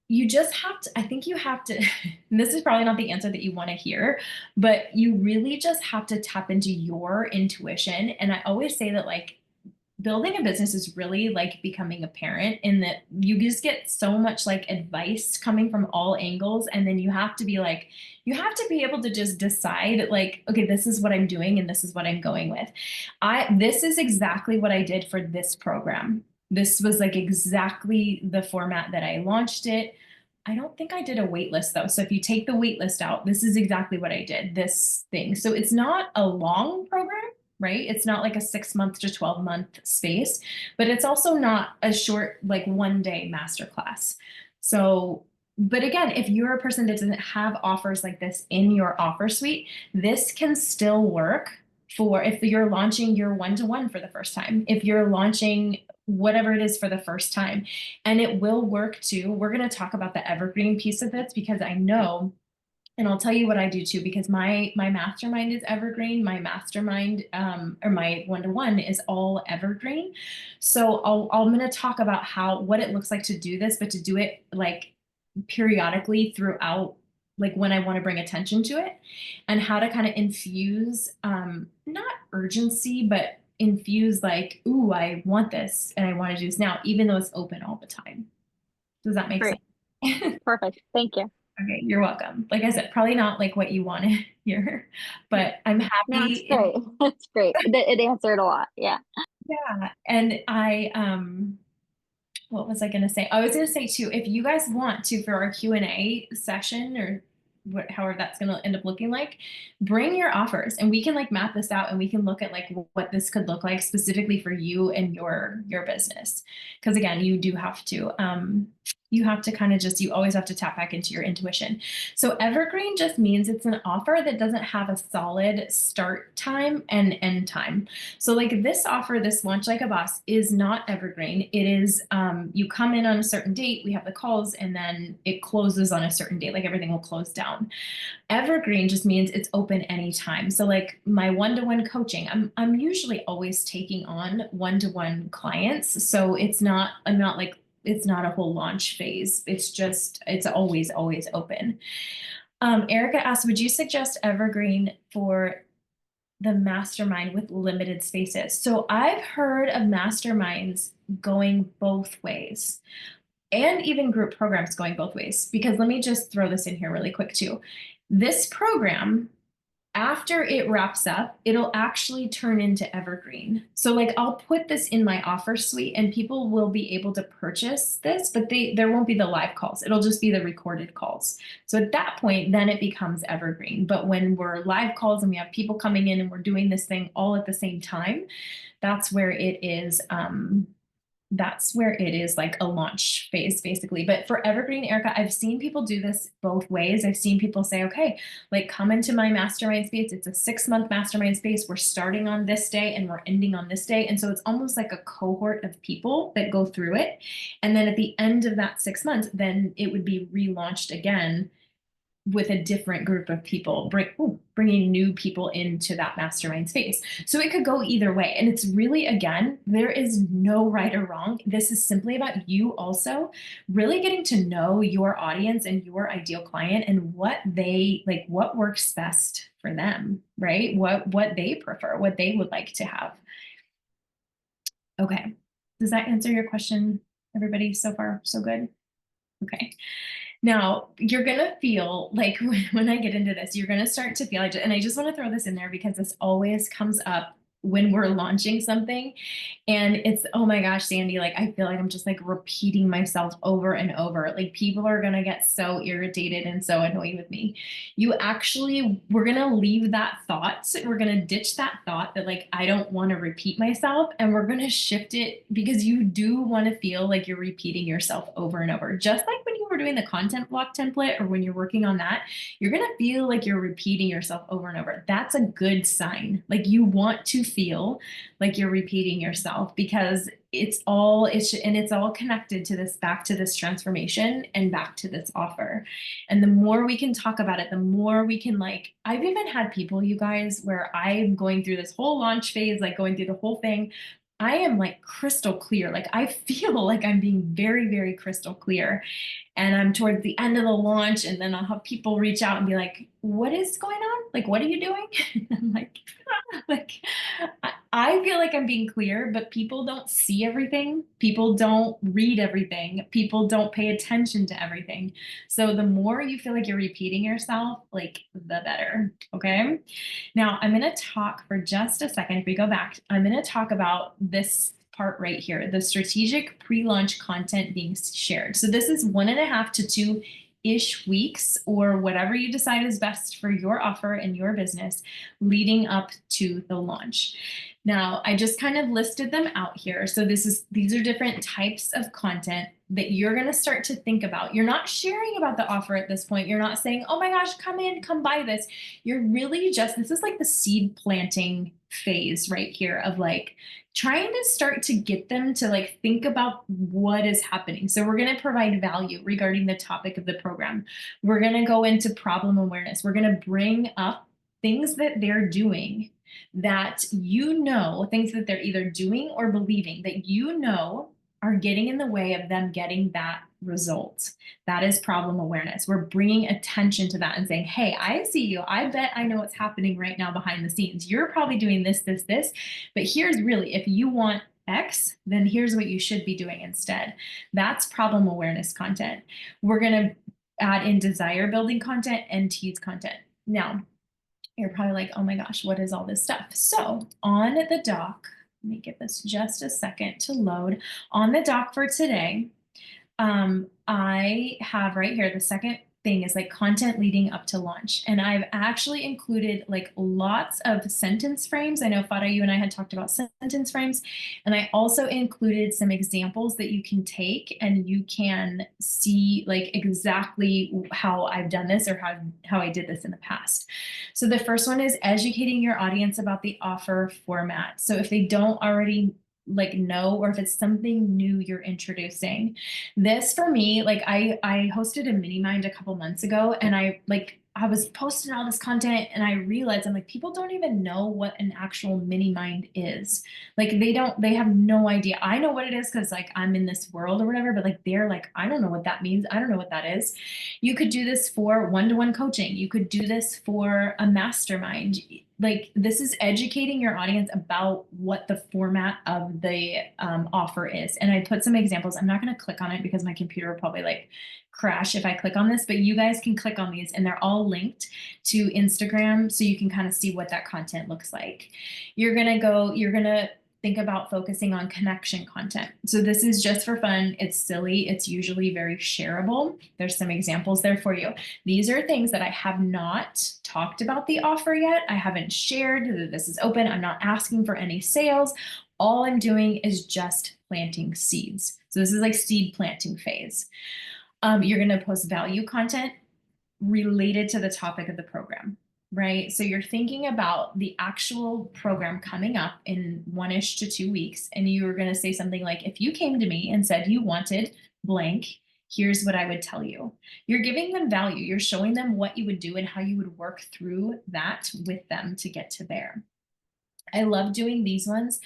you just have to, I think you have to, and this is probably not the answer that you want to hear, but you really just have to tap into your intuition. And I always say that like building a business is really like becoming a parent in that you just get so much like advice coming from all angles. And then you have to be like, you have to be able to just decide like, okay, this is what I'm doing and this is what I'm going with. This is exactly what I did for this program. This was like exactly the format that I launched it. I don't think I did a wait list though. So if you take the wait list out, this is exactly what I did, this thing. So it's not a long program, right? It's not like a 6-month to 12-month space, but it's also not a short, like 1-day masterclass. So, but again, if you're a person that doesn't have offers like this in your offer suite, this can still work for if you're launching your one-to-one for the first time, if you're launching whatever it is for the first time, and it will work too. We're going to talk about the evergreen piece of this because I know, and I'll tell you what I do too, because my mastermind is evergreen. My mastermind or my one-to-one is all evergreen. So I'm going to talk about what it looks like to do this, but to do it like periodically throughout, like when I want to bring attention to it, and how to kind of infuse not urgency, but infuse like, ooh, I want this and I want to do this now, even though it's open all the time. Does that make Great. sense? Perfect. Thank you. Okay, you're welcome. Like I said, probably not like what you want to hear, but I'm No, it's happy. great. It's great. It answered a lot. Yeah. Yeah, and what was I going to say? I was going to say too, if you guys want to for our Q&A session or however that's going to end up looking like, bring your offers and we can like map this out and we can look at like what this could look like specifically for you and your business. Because again, you do have to kind of just, you always have to tap back into your intuition. So evergreen just means it's an offer that doesn't have a solid start time and end time. So like this offer, this Launch Like a Boss is not evergreen. It is, you come in on a certain date, we have the calls, and then it closes on a certain date, like everything will close down. Evergreen just means it's open anytime. So like my one-to-one coaching, I'm usually always taking on one-to-one clients. So it's not a whole launch phase. It's always open. Erica asked, would you suggest evergreen for the mastermind with limited spaces? So I've heard of masterminds going both ways, and even group programs going both ways, because let me just throw this in here really quick too. This program, after it wraps up, it'll actually turn into evergreen. So like I'll put this in my offer suite and people will be able to purchase this, but there won't be the live calls. It'll just be the recorded calls. So at that point, then it becomes evergreen. But when we're live calls and we have people coming in and we're doing this thing all at the same time, that's where it is like a launch phase basically. But for evergreen, Erica, I've seen people do this both ways. I've seen people say, okay, like come into my mastermind space. It's a 6-month mastermind space. We're starting on this day and we're ending on this day. And so it's almost like a cohort of people that go through it. And then at the end of that 6 months, then it would be relaunched again with a different group of people, bringing new people into that mastermind space. So it could go either way. And it's really, again, there is no right or wrong. This is simply about you also really getting to know your audience and your ideal client and what they like, what works best for them, right? What they prefer, what they would like to have. Okay. Does that answer your question, everybody? So far, so good? Okay. Now, you're going to feel like when I get into this, you're going to start to feel, and I just want to throw this in there because this always comes up when we're launching something. And it's, oh my gosh, Sandy, like, I feel like I'm just like repeating myself over and over. Like, people are going to get so irritated and so annoyed with me. We're going to leave that thought. We're going to ditch that thought that like, I don't want to repeat myself. And we're going to shift it because you do want to feel like you're repeating yourself over and over. Just like when you were doing the content block template or when you're working on that, you're going to feel like you're repeating yourself over and over. That's a good sign. Like, you want to feel like you're repeating yourself because it's all connected to this, back to this transformation and back to this offer. And the more we can talk about it, the more we can, like, I've even had people, you guys, where I'm going through this whole launch phase, like going through the whole thing. I am like crystal clear. Like, I feel like I'm being very, very crystal clear. And I'm towards the end of the launch, and then I'll have people reach out and be like, what is going on? Like, what are you doing? I'm like, I feel like I'm being clear, but people don't see everything. People don't read everything. People don't pay attention to everything. So the more you feel like you're repeating yourself, like, the better. Okay. Now I'm going to talk for just a second. If we go back, I'm going to talk about this part right here, the strategic pre-launch content being shared. So this is 1.5 to 2-ish weeks, or whatever you decide is best for your offer and your business leading up to the launch. Now, I just kind of listed them out here. So these are different types of content that you're going to start to think about. You're not sharing about the offer at this point. You're not saying, oh my gosh, come in, come buy this. You're really this is like the seed planting phase right here of like trying to start to get them to like think about what is happening. So we're going to provide value regarding the topic of the program. We're going to go into problem awareness. We're going to bring up things that they're doing that things that they're either doing or believing that are getting in the way of them getting that result. That is problem awareness. We're bringing attention to that and saying, hey, I see you. I bet I know what's happening right now behind the scenes. You're probably doing this, but here's really, if you want X, then here's what you should be doing instead. That's problem awareness content. We're going to add in desire building content and tease content. Now, you're probably like, oh my gosh, what is all this stuff? So on the doc, let me give this just a second to load. On the doc for today, I have right here, the second thing is like content leading up to launch. And I've actually included like lots of sentence frames. I know Fada, you and I had talked about sentence frames, and I also included some examples that you can take and you can see like exactly how I've done this or how I did this in the past. So the first one is educating your audience about the offer format. So if they don't already like know, or if it's something new you're introducing. This for me, like I hosted a mini mind a couple months ago, and I was posting all this content and I realized I'm like, people don't even know what an actual mini mind is. Like they have no idea. I know what it is because like I'm in this world or whatever, but like they're like, I don't know what that means. I don't know what that is. You could do this for one-to-one coaching. You could do this for a mastermind. Like this is educating your audience about what the format of the offer is. And I put some examples. I'm not going to click on it because my computer will probably like crash if I click on this, but you guys can click on these and they're all linked to Instagram. So you can kind of see what that content looks like. You're going to think about focusing on connection content. So this is just for fun. It's silly. It's usually very shareable. There's some examples there for you. These are things that I have not talked about the offer yet. I haven't shared. This is open. I'm not asking for any sales. All I'm doing is just planting seeds. So this is like seed planting phase. You're going to post value content related to the topic of the program, right? So you're thinking about the actual program coming up in 1-ish to 2 weeks, and you're going to say something like, if you came to me and said you wanted blank, here's what I would tell you. You're giving them value. You're showing them what you would do and how you would work through that with them to get to there. I love doing these ones,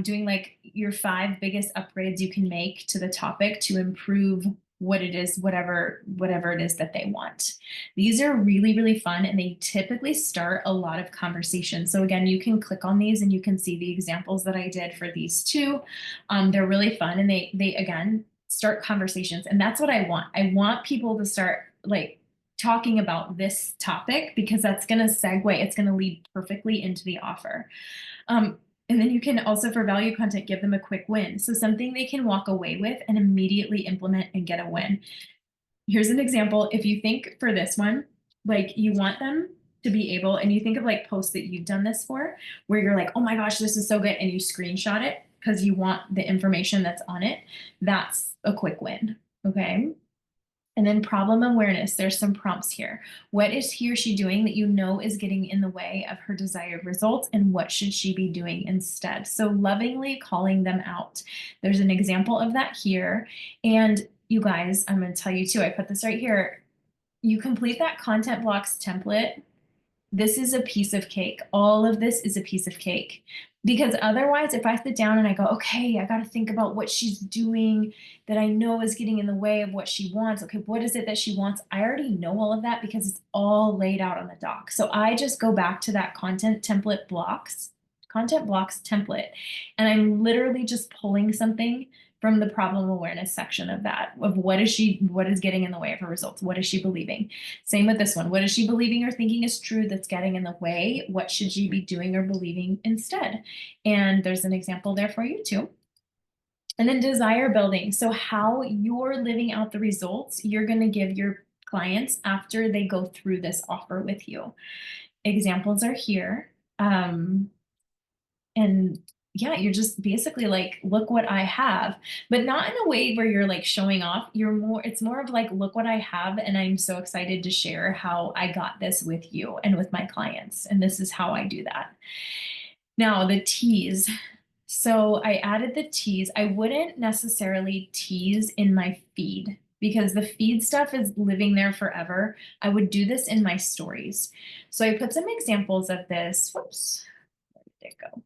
doing like your 5 biggest upgrades you can make to the topic to improve what it is, whatever it is that they want. These are really, really fun, and they typically start a lot of conversation. So again, you can click on these and you can see the examples that I did for these 2. They're really fun, and they again start conversations, and that's what I want. I want people to start like talking about this topic, because that's going to segue, it's going to lead perfectly into the offer. And then you can also, for value content, give them a quick win. So something they can walk away with and immediately implement and get a win. Here's an example. If you think for this one, like you want them to be able, and you think of like posts that you've done this for, where you're like, oh my gosh, this is so good, and you screenshot it because you want the information that's on it, that's a quick win, okay? And then problem awareness, there's some prompts here. What is he or she doing that you know is getting in the way of her desired results, and what should she be doing instead? So lovingly calling them out. There's an example of that here. And you guys, I'm going to tell you too, I put this right here. You complete that content blocks template. This is a piece of cake. All of this is a piece of cake. Because otherwise, if I sit down and I go, okay, I got to think about what she's doing that I know is getting in the way of what she wants. Okay, what is it that she wants? I already know all of that because it's all laid out on the doc. So I just go back to that content blocks template, and I'm literally just pulling something from the problem awareness section of that, of what is getting in the way of her results? What is she believing? Same with this one. What is she believing or thinking is true that's getting in the way? What should she be doing or believing instead? And there's an example there for you too. And then desire building. So how you're living out the results you're going to give your clients after they go through this offer with you. Examples are here. And yeah, you're just basically like, look what I have, but not in a way where you're like showing off. It's more of like, look what I have, and I'm so excited to share how I got this with you and with my clients. And this is how I do that. Now the tease. So I added the tease. I wouldn't necessarily tease in my feed, because the feed stuff is living there forever. I would do this in my stories. So I put some examples of this. Whoops, where did it go?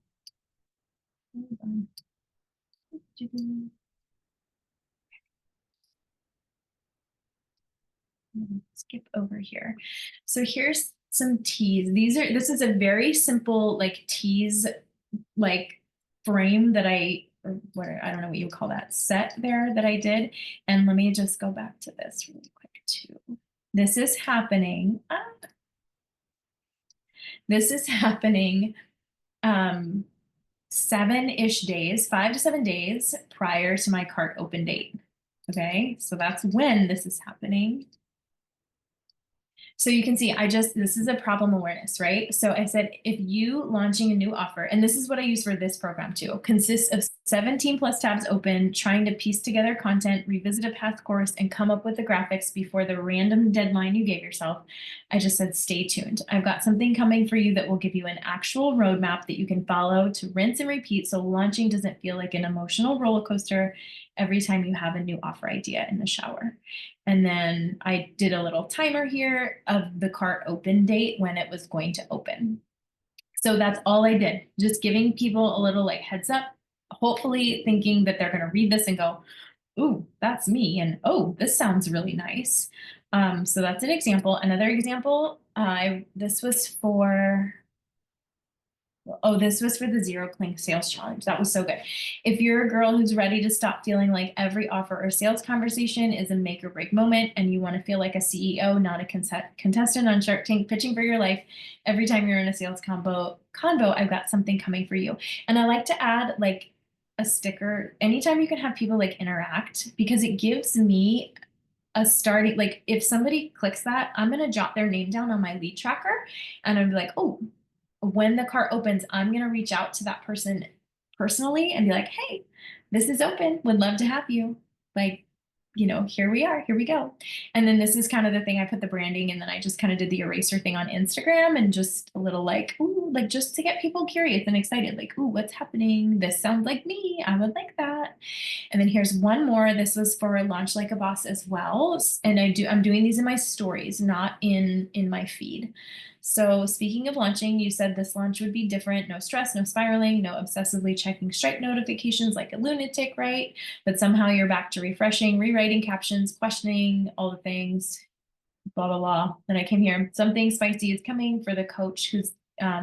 Skip over here. So here's some teas. This is a very simple like tease like frame that I don't know what you would call that, set there that I did. And let me just go back to this really quick too. This is happening. This is happening 7-ish days, 5 to 7 days prior to my cart open date. Okay, so that's when this is happening. So you can see, this is a problem awareness, right? So I said, if you launching a new offer, and this is what I use for this program too, consists of 17 plus tabs open, trying to piece together content, revisit a past course, and come up with the graphics before the random deadline you gave yourself. I just said, stay tuned. I've got something coming for you that will give you an actual roadmap that you can follow to rinse and repeat, so launching doesn't feel like an emotional roller coaster every time you have a new offer idea in the shower. And then I did a little timer here of the cart open date when it was going to open. So that's all I did, just giving people a little like heads up, hopefully thinking that they're going to read this and go, ooh, that's me. And oh, this sounds really nice. So that's an example. Another example, this was for the Zero Clink Sales Challenge. That was so good. If you're a girl who's ready to stop feeling like every offer or sales conversation is a make or break moment, and you want to feel like a CEO, not a contestant on Shark Tank pitching for your life every time you're in a sales convo, I've got something coming for you. And I like to add like a sticker anytime you can have people like interact, because it gives me a starting, like if somebody clicks that, I'm going to jot their name down on my lead tracker, and I'm like, oh, when the cart opens, I'm going to reach out to that person personally and be like, hey, this is open. Would love to have you. Like, here we are, here we go. And then this is kind of the thing, I put the branding, and then I just kind of did the eraser thing on Instagram, and just a little like, ooh, like just to get people curious and excited, like, ooh, what's happening? This sounds like me. I would like that. And then here's one more. This was for Launch Like a Boss as well. And I'm doing these in my stories, not in my feed. So speaking of launching, you said this launch would be different. No stress, no spiraling, no obsessively checking Stripe notifications like a lunatic, right? But somehow you're back to refreshing, rewriting captions, questioning all the things, blah, blah, blah. Then I came here. Something spicy is coming for the coach who's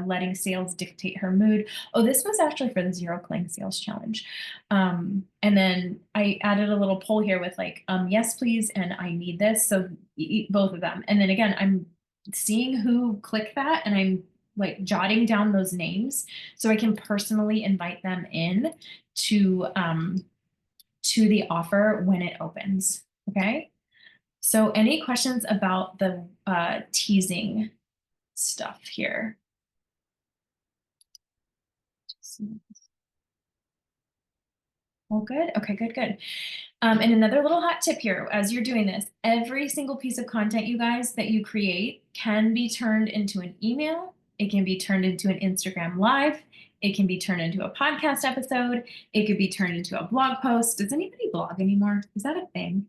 letting sales dictate her mood. Oh, this was actually for the Zero Cling Sales Challenge. And then I added a little poll here with like, yes, please, and I need this. So both of them. And then again, I'm seeing who clicked that, and I'm like jotting down those names so I can personally invite them in to the offer when it opens. Okay. So any questions about the teasing stuff here? All good? Okay, good, good. And another little hot tip here, as you're doing this, every single piece of content, you guys, that you create can be turned into an email. It can be turned into an Instagram Live. It can be turned into a podcast episode. It could be turned into a blog post. Does anybody blog anymore? Is that a thing?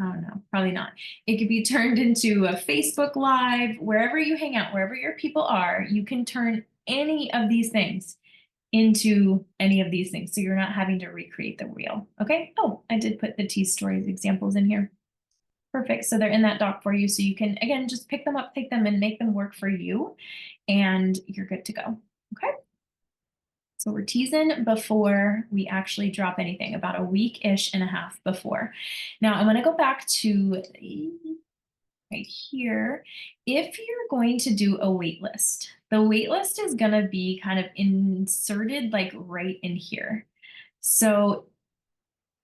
I don't know, probably not. It could be turned into a Facebook Live. Wherever you hang out, wherever your people are, you can turn any of these things into any of these things. So you're not having to recreate the wheel. Okay. Oh, I did put the Tease Stories examples in here. Perfect. So they're in that doc for you. So you can, again, just pick them up, take them, and make them work for you. And you're good to go. Okay. So we're teasing before we actually drop anything, about a week-ish and a half before. Now I'm going to go back to right here. If you're going to do a wait list, the wait list is going to be kind of inserted like right in here. So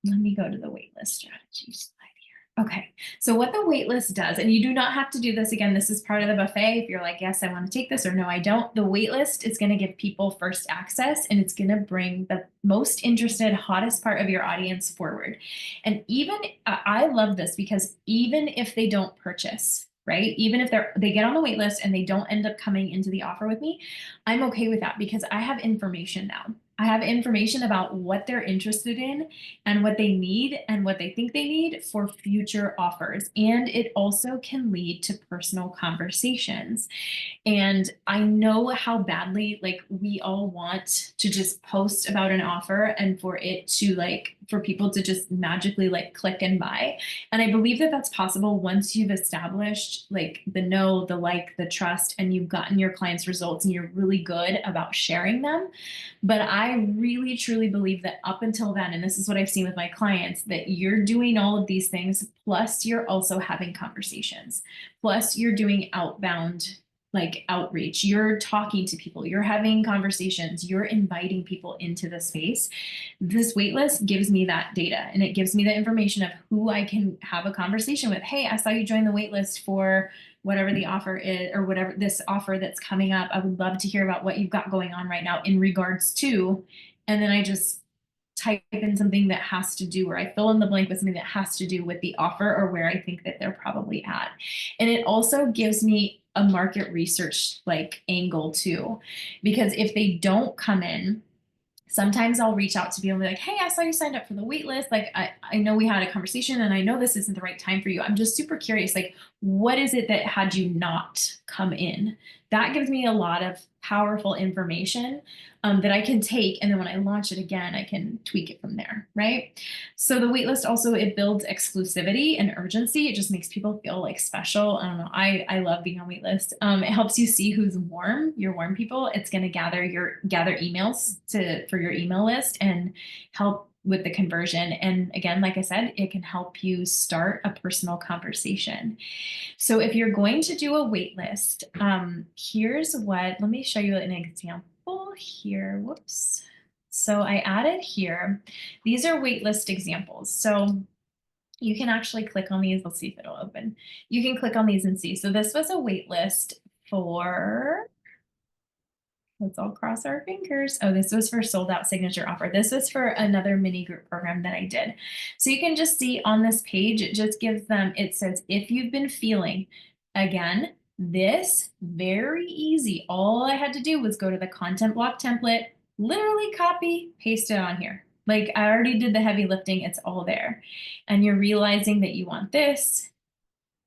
let me go to the wait list strategy slide here. Okay, so what the wait list does, and you do not have to do this again, this is part of the buffet. If you're like, yes, I want to take this, or no, I don't, the wait list is going to give people first access, and it's going to bring the most interested, hottest part of your audience forward. And even, I love this because even if they don't purchase, right? Even if they get on the wait list and they don't end up coming into the offer with me, I'm okay with that because I have information now. I have information about what they're interested in and what they need and what they think they need for future offers. And it also can lead to personal conversations. And I know how badly like we all want to just post about an offer and for it to like, for people to just magically like click and buy. And I believe that that's possible once you've established like the know, the like, the trust, and you've gotten your clients results and you're really good about sharing them. But I really truly believe that up until then, and this is what I've seen with my clients, that you're doing all of these things, plus you're also having conversations, plus you're doing outbound like outreach, you're talking to people, you're having conversations, you're inviting people into the space. This waitlist gives me that data, and it gives me the information of who I can have a conversation with. Hey, I saw you join the waitlist for whatever the offer is, or whatever this offer that's coming up. I would love to hear about what you've got going on right now in regards to, and then I just type in something that has to do, or I fill in the blank with something that has to do with the offer or where I think that they're probably at. And it also gives me a market research like angle too, because if they don't come in, sometimes I'll reach out to people and be like, hey, I saw you signed up for the wait list. Like, I know we had a conversation and I know this isn't the right time for you. I'm just super curious. Like, what is it that had you not come in? That gives me a lot of powerful information that I can take. And then when I launch it again, I can tweak it from there, right? So the waitlist also, it builds exclusivity and urgency. It just makes people feel like special. I don't know. I love being on waitlist. It helps you see who's warm, your warm people. It's going to gather emails for your email list and help with the conversion. And again, like I said, it can help you start a personal conversation. So if you're going to do a wait list, here's what, let me show you an example here. Whoops. So I added here, these are wait list examples. So you can actually click on these. Let's see if it'll open. You can click on these and see. So this was a wait list for, let's all cross our fingers. Oh, this was for sold out signature offer. This was for another mini group program that I did. So you can just see on this page, it just gives them, it says, if you've been feeling, again, this very easy. All I had to do was go to the content block template, literally copy, paste it on here. Like I already did the heavy lifting. It's all there. And you're realizing that you want this.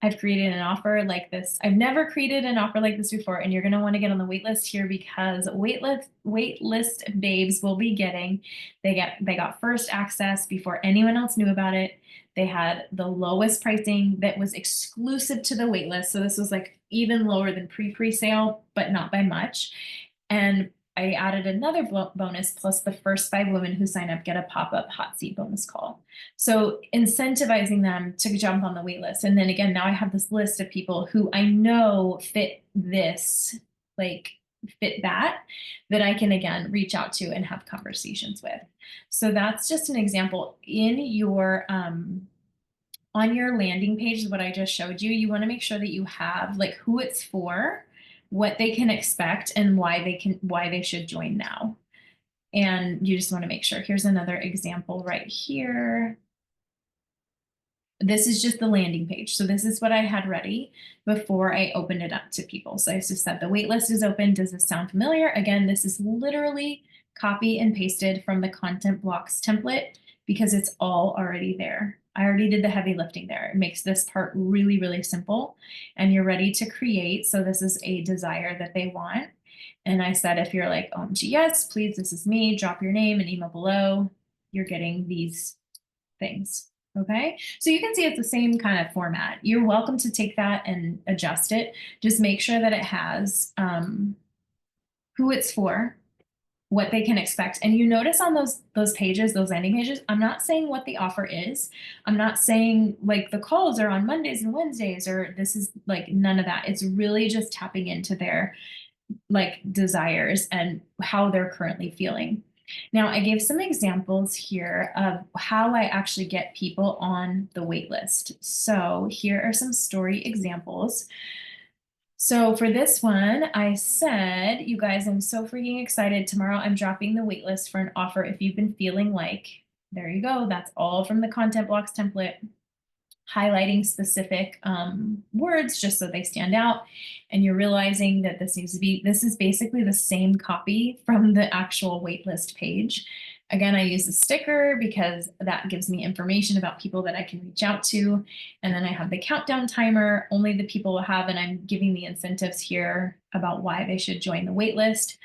I've created an offer like this. I've never created an offer like this before, and you're going to want to get on the wait list here because wait list babes will be getting, they got first access before anyone else knew about it. They had the lowest pricing that was exclusive to the wait list. So this was like even lower than pre-sale, but not by much. And I added another bonus plus the first 5 women who sign up get a pop-up hot seat bonus call. So incentivizing them to jump on the wait list. And then again, now I have this list of people who I know fit this, like fit that I can again reach out to and have conversations with. So that's just an example in your on your landing page, what I just showed you. You want to make sure that you have like who it's for, what they can expect, and why they should join now. And you just want to make sure. Here's another example right here. This is just the landing page. So this is what I had ready before I opened it up to people. So I just said the wait list is open. Does this sound familiar? Again, this is literally copy and pasted from the Content Blocks template because it's all already there. I already did the heavy lifting there. It makes this part really, really simple and you're ready to create. So this is a desire that they want. And I said, if you're like, OMG, yes, please, this is me, drop your name and email below. You're getting these things. Okay, so you can see it's the same kind of format. You're welcome to take that and adjust it. Just make sure that it has who it's for, what they can expect. And you notice on those pages, those landing pages, I'm not saying what the offer is. I'm not saying like the calls are on Mondays and Wednesdays, or this is like none of that. It's really just tapping into their like desires and how they're currently feeling. Now, I gave some examples here of how I actually get people on the wait list. So here are some story examples. So for this one, I said, you guys, I'm so freaking excited. Tomorrow, I'm dropping the wait list for an offer if you've been feeling like, there you go. That's all from the Content Blocks template, highlighting specific words just so they stand out. And you're realizing that this is basically the same copy from the actual waitlist page. Again, I use a sticker because that gives me information about people that I can reach out to. And then I have the countdown timer, only the people will have, and I'm giving the incentives here about why they should join the waitlist.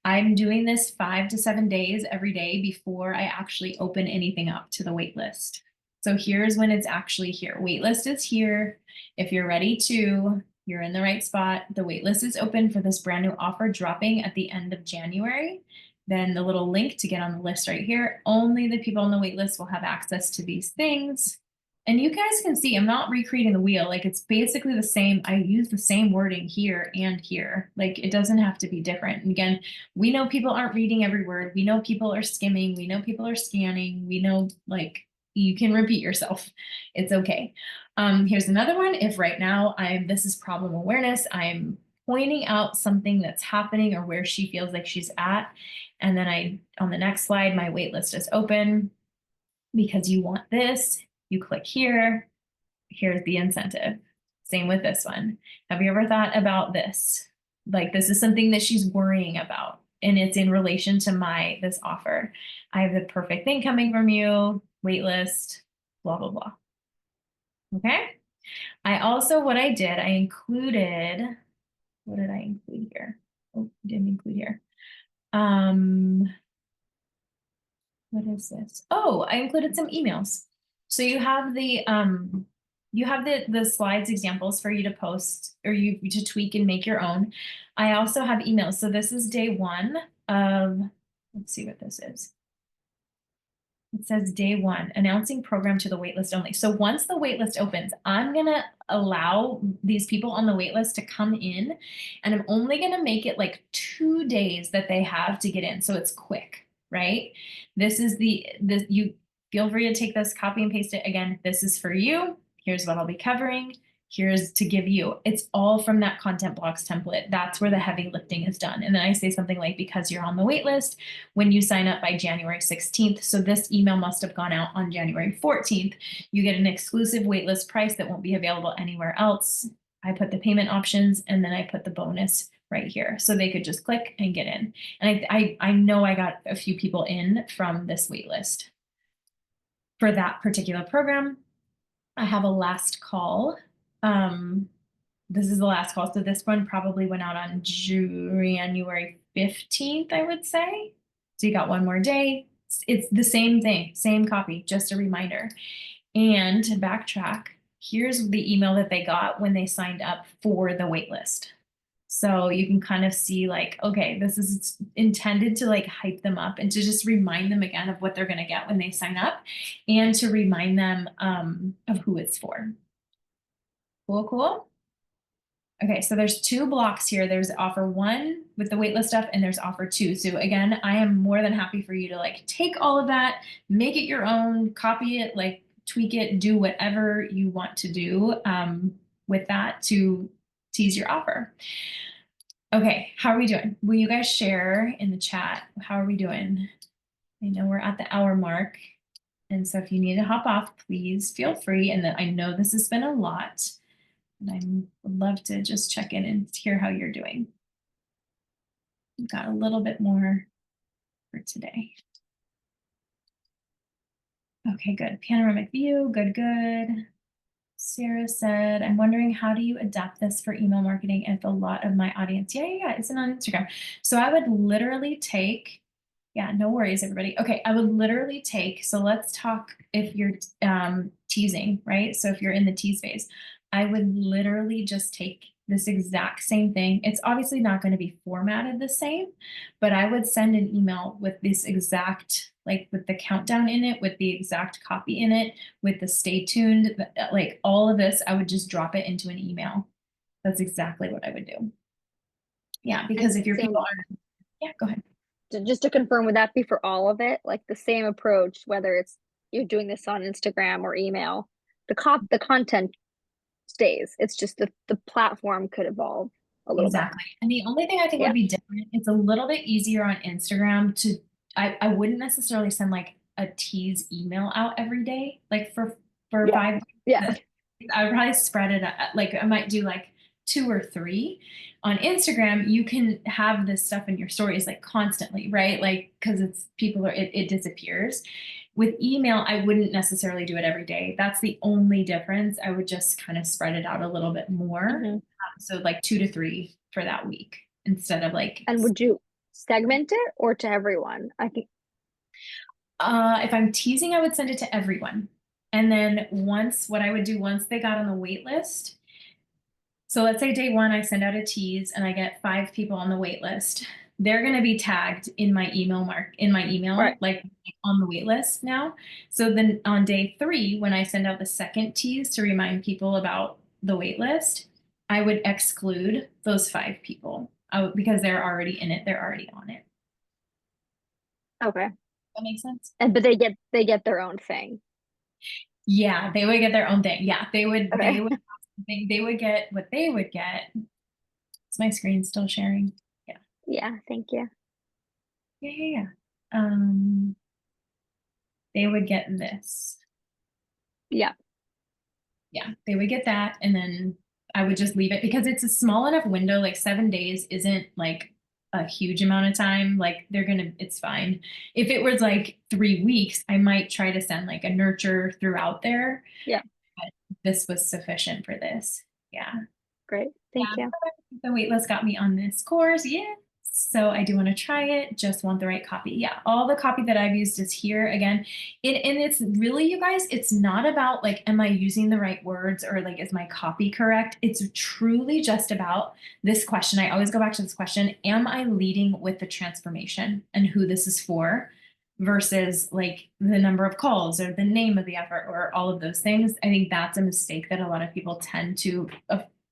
I'm doing this 5 to 7 days every day before I actually open anything up to the waitlist. So here's when it's actually here. Waitlist is here. If you're ready to, you're in the right spot. The waitlist is open for this brand new offer dropping at the end of January. Then the little link to get on the list right here. Only the people on the waitlist will have access to these things. And you guys can see I'm not recreating the wheel. Like it's basically the same. I use the same wording here and here. Like it doesn't have to be different. And again, we know people aren't reading every word. We know people are skimming. We know people are scanning. We know like you can repeat yourself. It's okay. Here's another one. If right now this is problem awareness, I'm pointing out something that's happening or where she feels like she's at. And then on the next slide, my wait list is open because you want this. You click here. Here's the incentive. Same with this one. Have you ever thought about this? Like this is something that she's worrying about and it's in relation to this offer. I have the perfect thing coming from you. Waitlist, blah, blah, blah. Okay. What I did, I included, what did I include here? Oh, I didn't include here. What is this? Oh, I included some emails. So you have the slides examples for you to post or to tweak and make your own. I also have emails. So this is day 1 of, let's see what this is. It says day 1, announcing program to the waitlist only. So once the waitlist opens, I'm going to allow these people on the waitlist to come in, and I'm only going to make it like 2 days that they have to get in. So it's quick, right? You feel free to take this, copy and paste it. Again, this is for you. Here's what I'll be covering. Here's to give you. It's all from that Content Blocks template. That's where the heavy lifting is done. And then I say something like, because you're on the wait list when you sign up by January 16th. So this email must have gone out on January 14th. You get an exclusive waitlist price that won't be available anywhere else. I put the payment options and then I put the bonus right here. So they could just click and get in. And I know I got a few people in from this wait list. For that particular program, I have a last call. This is the last call. So this one probably went out on January 15th, I would say. So you got one more day. It's the same thing, same copy, just a reminder. And to backtrack, here's the email that they got when they signed up for the wait list. So you can kind of see like, okay, this is intended to like hype them up and to just remind them again of what they're going to get when they sign up and to remind them of who it's for. Cool, cool. Okay, so there's 2 blocks here. There's offer 1 with the waitlist stuff and there's offer 2. So again, I am more than happy for you to like take all of that, make it your own, copy it, like tweak it, do whatever you want to do with that to tease your offer. Okay, how are we doing? Will you guys share in the chat? How are we doing? I know we're at the hour mark. And so if you need to hop off, please feel free. And I know this has been a lot. And I would love to just check in and hear how you're doing. We've got a little bit more for today. Okay, good. Panoramic view, good, good. Sarah said, I'm wondering, how do you adapt this for email marketing if a lot of my audience, yeah, it's on Instagram. So I would literally take, yeah, no worries, everybody. Okay, I would literally take, so let's talk if you're teasing, right? So if you're in the tease phase, I would literally just take this exact same thing. It's obviously not going to be formatted the same, but I would send an email with this exact, like with the countdown in it, with the exact copy in it, with the stay tuned, like all of this, I would just drop it into an email. That's exactly what I would do. Yeah, because if your people are, yeah, go ahead. Just to confirm, would that be for all of it? Like the same approach, whether it's you're doing this on Instagram or email, the content stays. It's just the platform could evolve a little Exactly. And the only thing I think Yeah. would be different, it's a little bit easier on Instagram to, I wouldn't necessarily send like a tease email out every day, like for Yeah. 5 bit. Yeah. I would probably spread it like I might do like 2 or 3. On Instagram, you can have this stuff in your stories like constantly, right? Like because it's people are it disappears. With email, I wouldn't necessarily do it every day. That's the only difference. I would just kind of spread it out a little bit more. Mhm. So like 2 to 3 for that week instead of like. And would you segment it or to everyone? I think. If I'm teasing, I would send it to everyone. And then what I would do once they got on the wait list. So let's say day 1, I send out a tease and I get 5 people on the wait list. They're going to be tagged in my email Right. like on the wait list now. So then on day 3, when I send out the second tease to remind people about the wait list, I would exclude those 5 people because they're already in it. They're already on it. Okay. That makes sense? But they get their own thing. Yeah, they would get their own thing. Yeah, they would Okay. they would get what they would get. Is my screen still sharing? Yeah. Yeah, thank you. Yeah. They would get this. Yeah. Yeah, they would get that, and then I would just leave it because it's a small enough window. Like 7 days isn't like a huge amount of time. Like it's fine. If it was like 3 weeks, I might try to send like a nurture throughout there. Yeah. But this was sufficient for this. Yeah. Great. Thank you. The waitlist got me on this course. Yeah. So I do want to try it. Just want the right copy. Yeah. All the copy that I've used is here again. And it's really, you guys, it's not about like, am I using the right words or like, is my copy correct? It's truly just about this question. I always go back to this question. Am I leading with the transformation and who this is for versus like the number of calls or the name of the effort or all of those things? I think that's a mistake that a lot of people tend to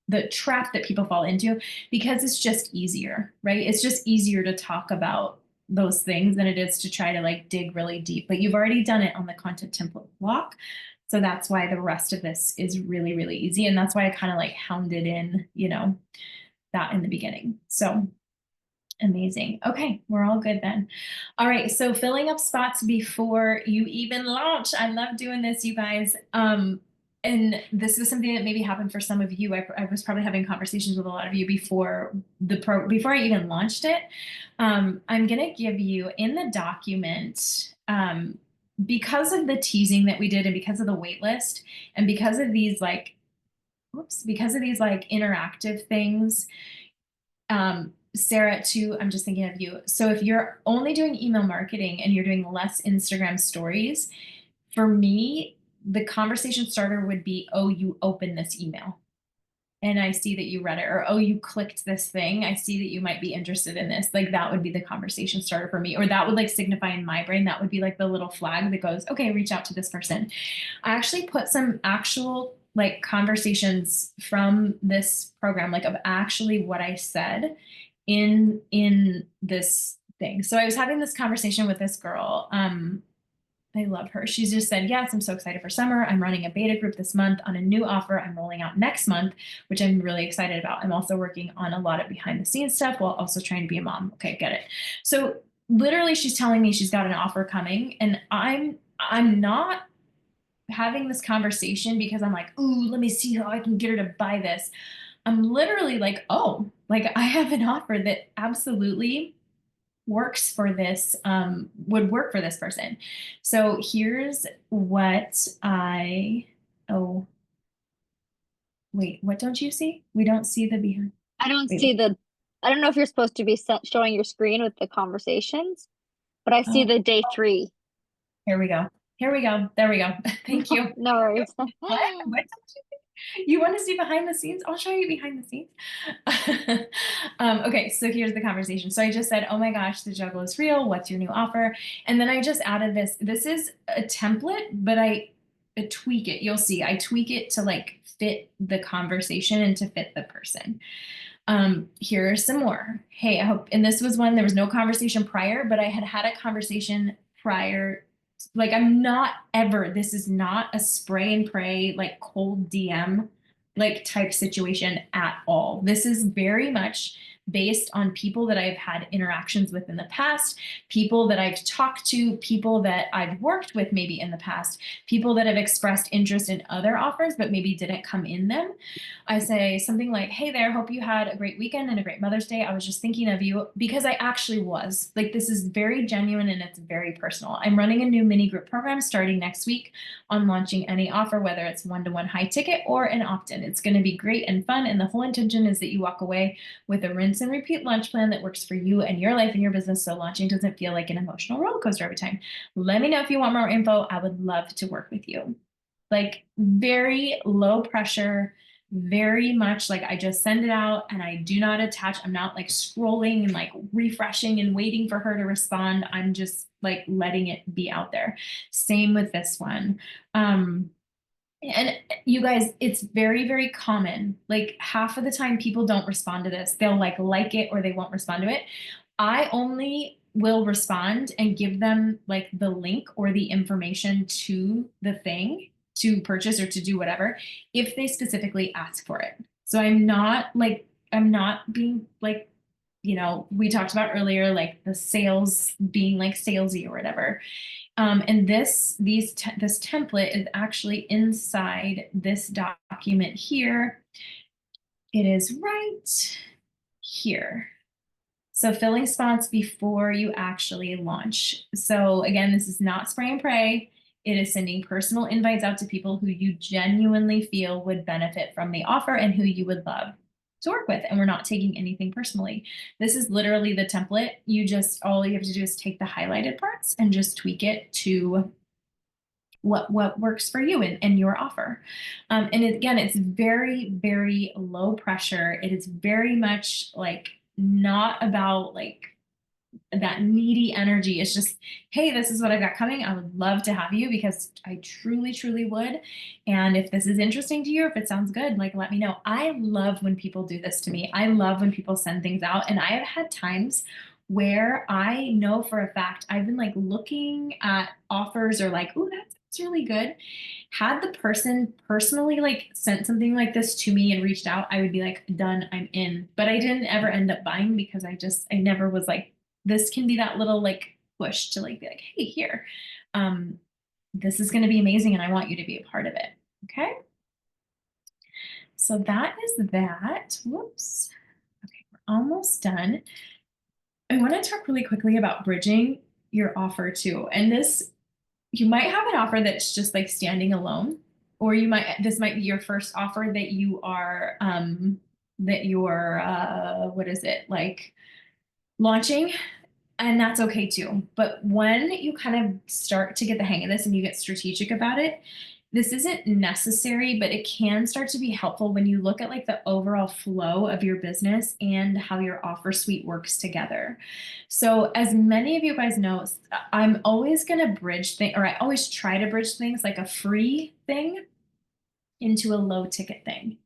the trap that people fall into because it's just easier, right? It's just easier to talk about those things than it is to try to like dig really deep, but you've already done it on the content template block. So that's why the rest of this is really, really easy. And that's why I kind of like hounded in, that in the beginning. So amazing. Okay, we're all good then. All right, so filling up spots before you even launch. I love doing this, you guys. and this was something that maybe happened for some of you. I was probably having conversations with a lot of you before before I even launched it. I'm gonna give you in the document, because of the teasing that we did and because of the wait list and because of these like, because of these like interactive things, Sarah, too, I'm just thinking of you. So if you're only doing email marketing and you're doing less Instagram stories, for me, the conversation starter would be, oh, you opened this email and I see that you read it, or oh, you clicked this thing. I see that you might be interested in this. Like that would be the conversation starter for me, or that would like signify in my brain, that would be like the little flag that goes, okay, reach out to this person. I actually put some actual like conversations from this program, like of actually what I said in this thing. So I was having this conversation with this girl. I love her. She's just said, yes, I'm so excited for summer. I'm running a beta group this month on a new offer I'm rolling out next month, which I'm really excited about. I'm also working on a lot of behind the scenes stuff while also trying to be a mom. Okay, get it. So literally she's telling me she's got an offer coming, and I'm not having this conversation because I'm like, ooh, let me see how I can get her to buy this. I'm literally like, oh, like I have an offer that absolutely works for this, would work for this person. So here's what oh, wait, what don't you see? We don't see the behind. I don't Wait, see the, I don't know if you're supposed to be showing your screen with the conversations, but I see oh, the day 3. here we go. Here we go. There we go. Thank you. No worries. What? What don't you think? You want to see behind the scenes? I'll show you behind the scenes. Okay, so here's the conversation. So I just said, oh my gosh, the juggle is real. What's your new offer? And then I just added this. This is a template, but I tweak it. You'll see, I tweak it to like fit the conversation and to fit the person. Here are some more. Hey, I hope, and this was one, there was no conversation prior, but I had had a conversation prior. Like I'm not ever, this is not a spray and pray, like cold DM, like type situation at all. This is very much based on people that I've had interactions with in the past, people that I've talked to, people that I've worked with maybe in the past, people that have expressed interest in other offers, but maybe didn't come in them. I say something like, hey there, hope you had a great weekend and a great Mother's Day. I was just thinking of you, because I actually was. Like, this is very genuine and it's very personal. I'm running a new mini group program starting next week on launching any offer, whether it's one-to-one high ticket or an opt-in. It's going to be great and fun. And the whole intention is that you walk away with a rinse and repeat launch plan that works for you and your life and your business, so launching doesn't feel like an emotional roller coaster every time. Let me know if you want more info. I would love to work with you. Like, very low pressure, very much like I just send it out and I do not attach. I'm not like scrolling and like refreshing and waiting for her to respond. I'm just like letting it be out there. Same with this one. And you guys, it's very, very common. Like half of the time people don't respond to this. They'll like it or they won't respond to it. I only will respond and give them like the link or the information to the thing to purchase or to do whatever if they specifically ask for it. So I'm not being like, you know, we talked about earlier, like the sales being like salesy or whatever. And this template is actually inside this document here. It is right here. So filling spots before you actually launch. So again, this is not spray and pray. It is sending personal invites out to people who you genuinely feel would benefit from the offer and who you would love to work with. And we're not taking anything personally. This is literally the template. All you have to do is take the highlighted parts and just tweak it to what works for you and your offer. And again, it's very, very low pressure. It is very much like not about like that needy energy. It's just, hey, this is what I've got coming. I would love to have you because I truly, truly would. And if this is interesting to you, if it sounds good, like, let me know. I love when people do this to me. I love when people send things out. And I have had times where I know for a fact I've been like looking at offers or like, oh, that's really good. Had the person personally like sent something like this to me and reached out, I would be like, done, I'm in. But I didn't ever end up buying because I never was like, this can be that little like push to like be like, hey, here, this is going to be amazing and I want you to be a part of it. Okay. So that is that. Whoops. Okay, we're almost done. I want to talk really quickly about bridging your offer too. And this, you might have an offer that's just like standing alone, or this might be your first offer that you're what is it, like launching, and that's okay too. But when you kind of start to get the hang of this and you get strategic about it, this isn't necessary, but it can start to be helpful when you look at like the overall flow of your business and how your offer suite works together. So as many of you guys know, I'm always going to bridge things, or I always try to bridge things like a free thing into a low ticket thing.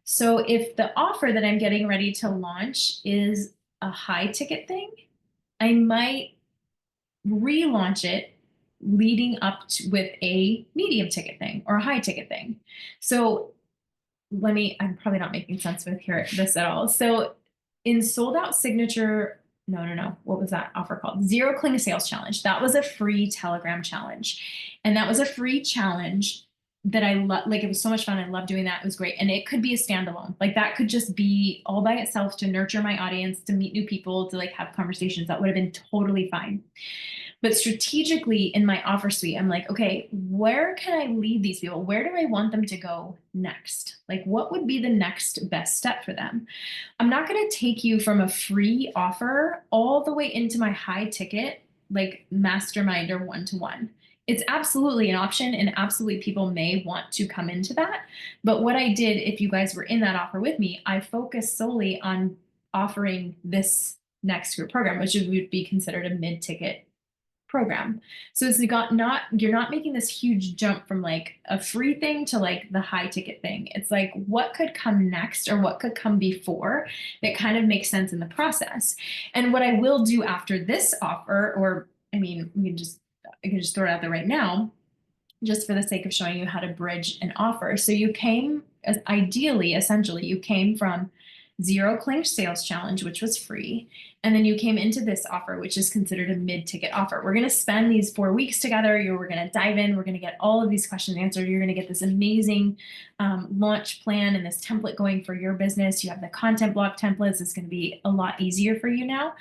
So if the offer that I'm getting ready to launch is a high ticket thing, I might relaunch it leading up to, with a medium ticket thing or a high ticket thing. So I'm probably not making sense with this at all. So in Sold Out Signature, no, what was that offer called? Zero Cling Sales Challenge. That was a free Telegram challenge. And that was a free challenge that I love. Like, it was so much fun. I love doing that. It was great. And it could be a standalone. Like, that could just be all by itself to nurture my audience, to meet new people, to like have conversations. That would have been totally fine. But strategically in my offer suite, I'm like, okay, where can I lead these people? Where do I want them to go next? Like, what would be the next best step for them? I'm not going to take you from a free offer all the way into my high ticket, like mastermind or one-to-one. It's absolutely an option, and absolutely people may want to come into that. But what I did, if you guys were in that offer with me, I focused solely on offering this next group program, which would be considered a mid-ticket program. So it's you're not making this huge jump from like a free thing to like the high ticket thing. It's like, what could come next or what could come before that kind of makes sense in the process. And what I will do after this offer, or I mean, I can just throw it out there right now, just for the sake of showing you how to bridge an offer. So you came, essentially, you came from Zero Cling Sales Challenge, which was free. And then you came into this offer, which is considered a mid-ticket offer. We're going to spend these 4 weeks together. We're going to dive in. We're going to get all of these questions answered. You're going to get this amazing launch plan and this template going for your business. You have the content block templates. It's going to be a lot easier for you now.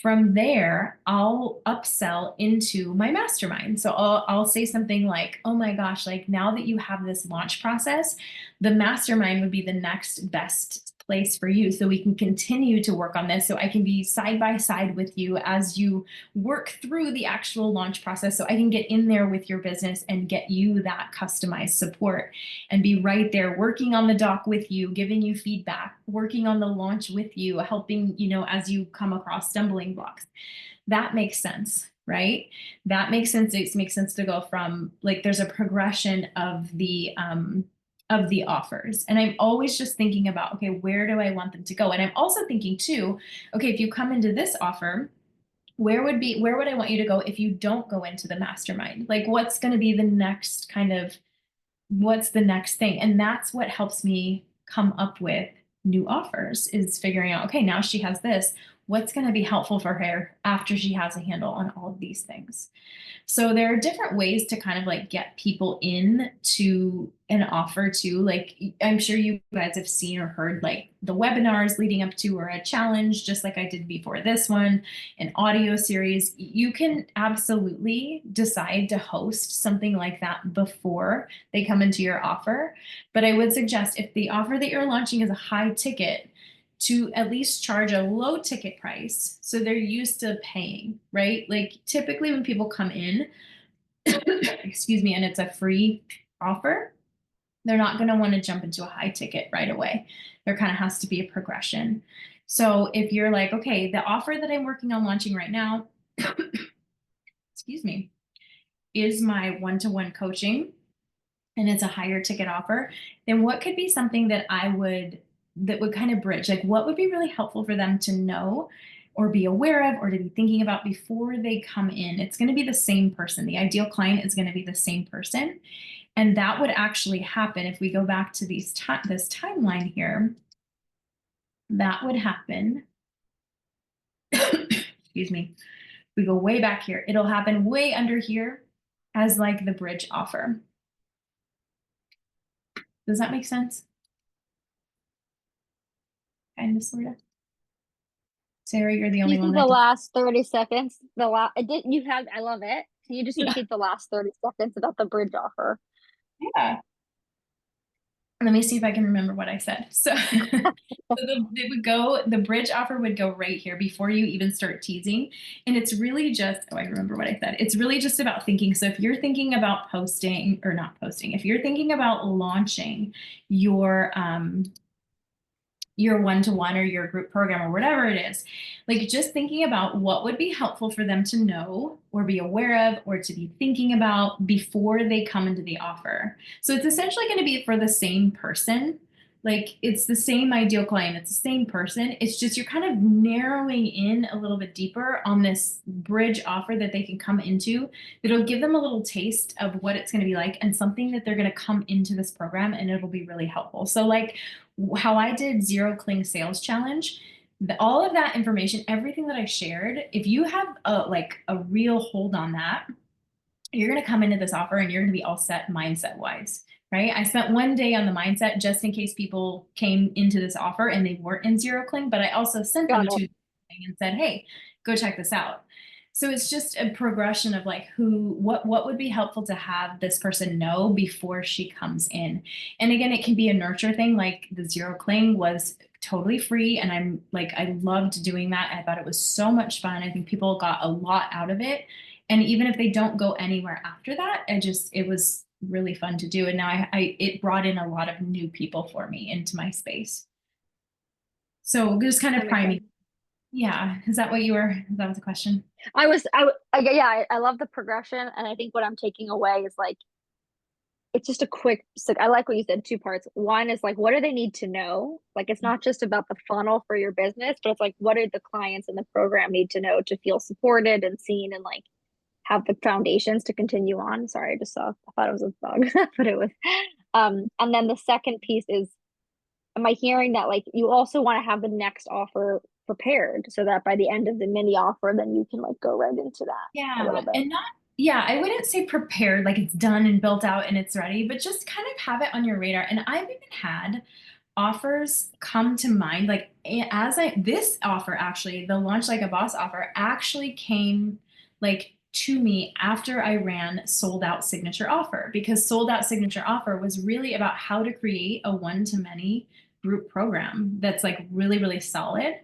From there, I'll upsell into my mastermind. So I'll say something like, oh my gosh, like now that you have this launch process, the mastermind would be the next best place for you. So we can continue to work on this. So I can be side by side with you as you work through the actual launch process. So I can get in there with your business and get you that customized support and be right there working on the doc with you, giving you feedback, working on the launch with you, helping, as you come across stumbling blocks. That makes sense, right? That makes sense. It makes sense to go from like, there's a progression of the offers. And I'm always just thinking about, okay, where do I want them to go? And I'm also thinking too, okay, if you come into this offer, where would I want you to go if you don't go into the mastermind? Like, what's going to be the next what's the next thing? And that's what helps me come up with new offers, is figuring out, okay, now she has this, what's going to be helpful for her after she has a handle on all of these things. So there are different ways to kind of like get people in to an offer too. Like, I'm sure you guys have seen or heard like the webinars leading up to, or a challenge, just like I did before this one, an audio series. You can absolutely decide to host something like that before they come into your offer. But I would suggest, if the offer that you're launching is a high ticket, to at least charge a low ticket price so they're used to paying, right? Like, typically when people come in, excuse me, and it's a free offer, they're not going to want to jump into a high ticket right away. There kind of has to be a progression. So if you're like, okay, the offer that I'm working on launching right now, excuse me, is my one-to-one coaching, and it's a higher ticket offer, then what could be something that that would kind of bridge, like what would be really helpful for them to know or be aware of or to be thinking about before they come in? It's going to be the same person. The ideal client is going to be the same person. And that would actually happen if we go back to this timeline here. That would happen. Excuse me. We go way back here. It'll happen way under here as like the bridge offer. Does that make sense? kind of, sort of. Sarah, you're the Do only you one think that the can. last 30 seconds, the last, you have, I love it. Can you just Yeah. repeat the last 30 seconds about the bridge offer? Yeah. Let me see if I can remember what I said. So, the bridge offer would go right here before you even start teasing. And it's really just, oh, I remember what I said. It's really just about thinking. So if you're thinking about posting or not posting, if you're thinking about launching your one-to-one or your group program or whatever it is, like just thinking about what would be helpful for them to know or be aware of or to be thinking about before they come into the offer. So it's essentially going to be for the same person. Like it's the same ideal client, it's the same person. It's just you're kind of narrowing in a little bit deeper on this bridge offer that they can come into. That'll give them a little taste of what it's going to be like and something that they're going to come into this program and it'll be really helpful. So like how I did Zero Cling Sales Challenge, all of that information, everything that I shared, if you have a real hold on that, you're going to come into this offer and you're going to be all set mindset wise, right? I spent one day on the mindset just in case people came into this offer and they weren't in Zero Cling, but I also sent them Got to and said, hey, go check this out. So it's just a progression of like what would be helpful to have this person know before she comes in. And again, it can be a nurture thing. Like the Zero Cling was totally free. And I loved doing that. I thought it was so much fun. I think people got a lot out of it. And even if they don't go anywhere after that, it was really fun to do. And now it brought in a lot of new people for me into my space. So just kind of That makes priming. sense. Yeah. That was a question? I love the progression. And I think what I'm taking away is like, it's just a quick, so I like what you said, two parts. One is like, what do they need to know? Like, it's not just about the funnel for your business, but it's like, what do the clients in the program need to know to feel supported and seen and like have the foundations to continue on? Sorry, I thought it was a bug, but it was. And then the second piece is, am I hearing that like you also want to have the next offer prepared so that by the end of the mini offer, then you can like go right into that a little Yeah. bit? And not, yeah, I wouldn't say prepared, like it's done and built out and it's ready, but just kind of have it on your radar. And I've even had offers come to mind, like this offer actually, the Launch Like a Boss offer actually came like to me after I ran Sold Out Signature Offer, because Sold Out Signature Offer was really about how to create a one-to-many group program that's like really, really solid.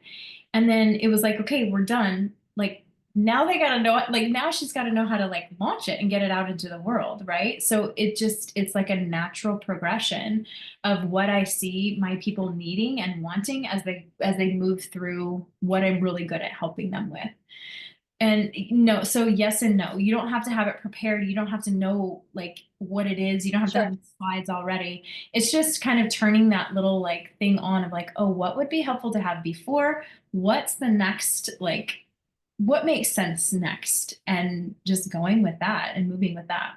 And then it was like, okay, we're done. Like now they got to know, like now she's got to know how to like launch it and get it out into the world. Right. So it's like a natural progression of what I see my people needing and wanting as they move through what I'm really good at helping them with. And no, so yes and no. You don't have to have it prepared. You don't have to know like what it is. You don't have to Sure. have slides already. It's just kind of turning that little like thing on of like, oh, what would be helpful to have before? What's the next, like, what makes sense next? And just going with that and moving with that.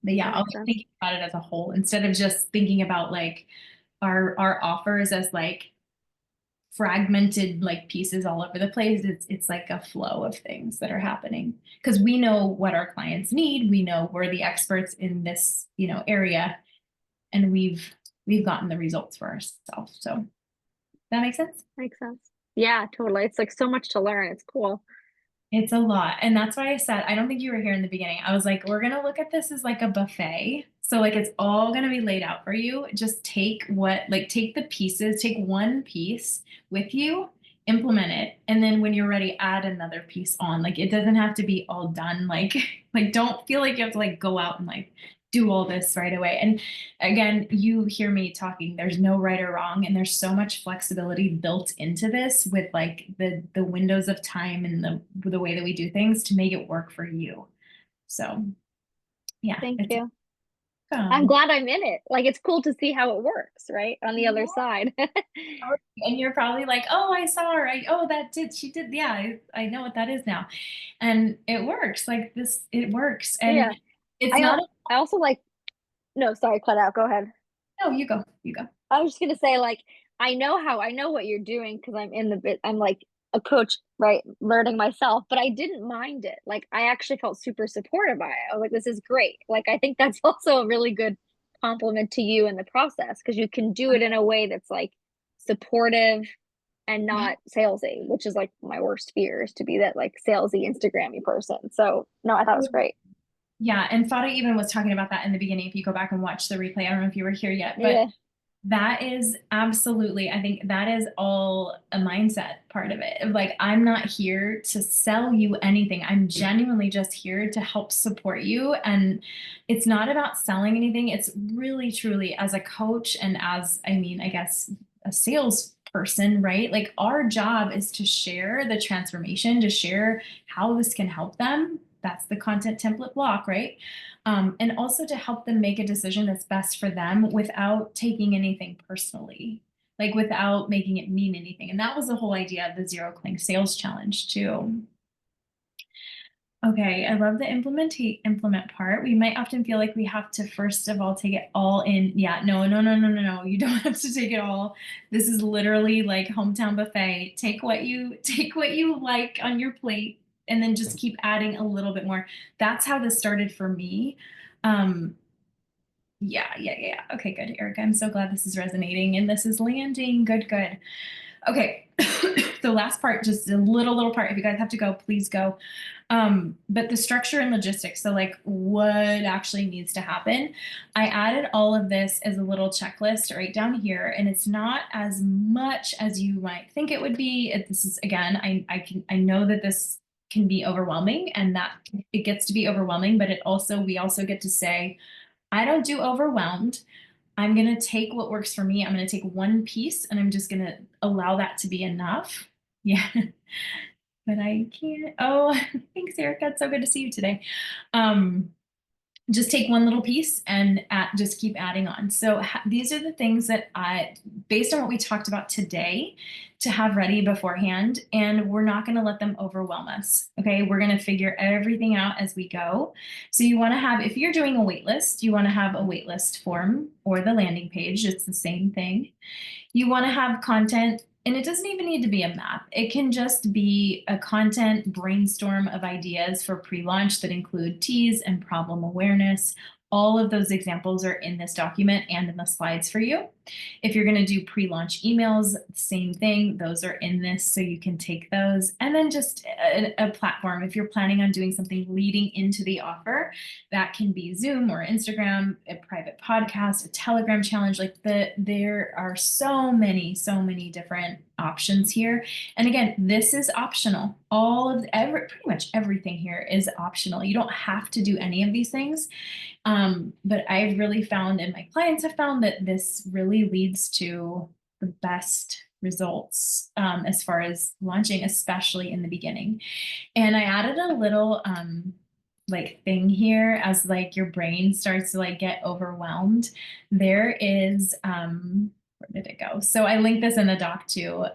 But yeah, That I'll makes be sense. thinking about it as a whole instead of just thinking about like our offers as like fragmented like pieces all over the place. It's like a flow of things that are happening because we know what our clients need. We know we're the experts in this, area, and we've gotten the results for ourselves. So that makes sense. Makes sense. Yeah, totally. It's like so much to learn. It's cool. It's a lot. And that's why I said, I don't think you were here in the beginning. I was like, we're going to look at this as like a buffet. So like it's all going to be laid out for you. Just take the pieces, take one piece with you, implement it. And then when you're ready, add another piece on. Like it doesn't have to be all done. Like, like don't feel like you have to like go out and like do all this right away. And again, you hear me talking, there's no right or wrong, and there's so much flexibility built into this with like the windows of time and the way that we do things to make it work for you. So yeah, Thank it's you. I'm um, glad I'm in it. Like it's cool to see how it works, right? On the other side. and you're probably like, oh, I saw her. She did. Yeah, I know what that is now. And it works like this, it works. And Yeah. it's I not, al- I also like, no, sorry, cut out. Go ahead. no, you go. I was just gonna say, like, I know what you're doing because I'm in the bit. I'm like a coach, right? Learning myself, but I didn't mind it. Like, I actually felt super supported by it. I was like, this is great. Like, I think that's also a really good compliment to you in the process because you can do it in a way that's like supportive and Yeah. not salesy, which is like my worst fear, is to be that like salesy Instagrammy person. So no, I thought it was great. Yeah, and Fada even was talking about that in the beginning. If you go back and watch the replay, I don't know if you were here yet, but Yeah. that is absolutely, I think that is all a mindset part of it. Like, I'm not here to sell you anything. I'm genuinely just here to help support you. And it's not about selling anything. It's really, truly, as a coach and as, I mean, I guess a salesperson, right? Like, our job is to share the transformation, to share how this can help them. That's the content template block, right? And also to help them make a decision that's best for them without taking anything personally, like without making it mean anything. And that was the whole idea of the Zero Cling Sales Challenge too. Okay, I love the implement part. We might often feel like we have to first of all take it all in. Yeah, no. You don't have to take it all. This is literally like hometown buffet. Take what you like on your plate and then just keep adding a little bit more. That's how this started for me. Yeah. Okay, good, Erica. I'm so glad this is resonating and this is landing. Good. Okay. So last part, just a little part. If you guys have to go, please go. But the structure and logistics, so like what actually needs to happen. I added all of this as a little checklist right down here, and it's not as much as you might think it would be. This is, again, I know that this can be overwhelming and that it gets to be overwhelming, but we also get to say, I don't do overwhelmed. I'm going to take what works for me. I'm going to take one piece and I'm just going to allow that to be enough. Yeah. But I can't. Oh, thanks, Erica. It's so good to see you today. Just take one little piece and just keep adding on. So these are the things that based on what we talked about today, to have ready beforehand, and we're not going to let them overwhelm us. Okay. We're going to figure everything out as we go. So you want to have, if you're doing a wait list, you want to have a wait list form or the landing page. It's the same thing. You want to have content, and it doesn't even need to be a map. It can just be a content brainstorm of ideas for pre-launch that include tease and problem awareness. All of those examples are in this document and in the slides for you. If you're going to do pre-launch emails, same thing. Those are in this, so you can take those. And then just a platform. If you're planning on doing something leading into the offer, that can be Zoom or Instagram, a private podcast, a Telegram challenge. Like there are so many different options here. And again, this is optional. Pretty much everything here is optional. You don't have to do any of these things. But I've really found, and my clients have found, that this really leads to the best results as far as launching, especially in the beginning. And I added a little like thing here as like your brain starts to like get overwhelmed. There is where did it go? So I linked this in the doc too.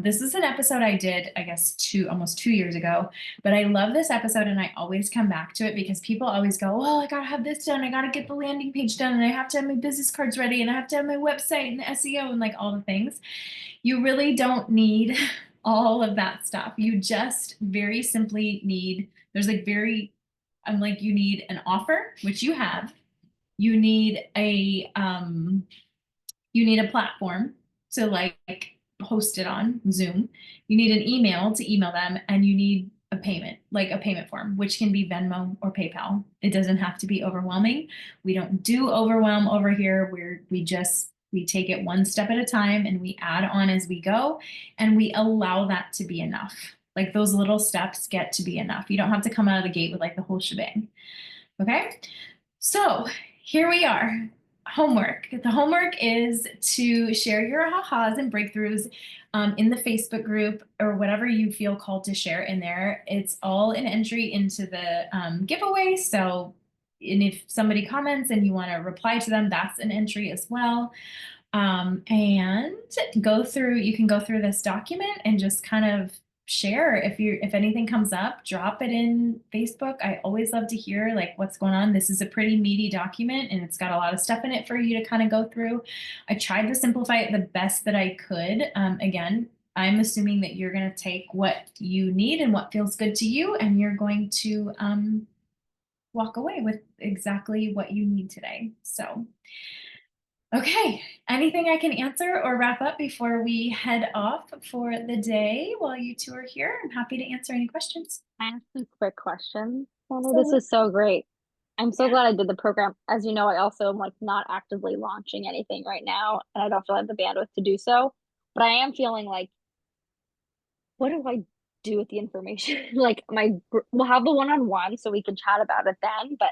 This is an episode I did, I guess, almost 2 years ago, but I love this episode and I always come back to it because people always go, well, I gotta have this done. I gotta get the landing page done and I have to have my business cards ready and I have to have my website and the SEO and like all the things. You really don't need all of that stuff. You just very simply need, you need an offer, which you have. You need a platform to like host it on Zoom. You need an email to email them, and you need a payment form, which can be Venmo or PayPal. It doesn't have to be overwhelming. We don't do overwhelm over here. We take it one step at a time and we add on as we go, and we allow that to be enough. Like those little steps get to be enough. You don't have to come out of the gate with like the whole shebang. Okay. So here we are. Homework. The homework is to share your ahas and breakthroughs in the Facebook group or whatever you feel called to share in there. It's all an entry into the giveaway. So, and if somebody comments and you want to reply to them, that's an entry as well. And you can go through this document and just kind of share if anything comes up, drop it in Facebook. I always love to hear like what's going on. This is a pretty meaty document and it's got a lot of stuff in it for you to kind of go through. I tried to simplify it the best that I could. Again, I'm assuming that you're going to take what you need and what feels good to you, and you're going to walk away with exactly what you need today. So Okay, anything I can answer or wrap up before we head off for the day while you two are here? I'm happy to answer any questions. I have some quick questions. Sandra, this So, is so great. I'm so yeah. glad I did the program. As you know, I also am like not actively launching anything right now, and I don't feel I have the bandwidth to do so. But I am feeling like, what do I do with the information? Like we'll have the one-on-one so we can chat about it then, but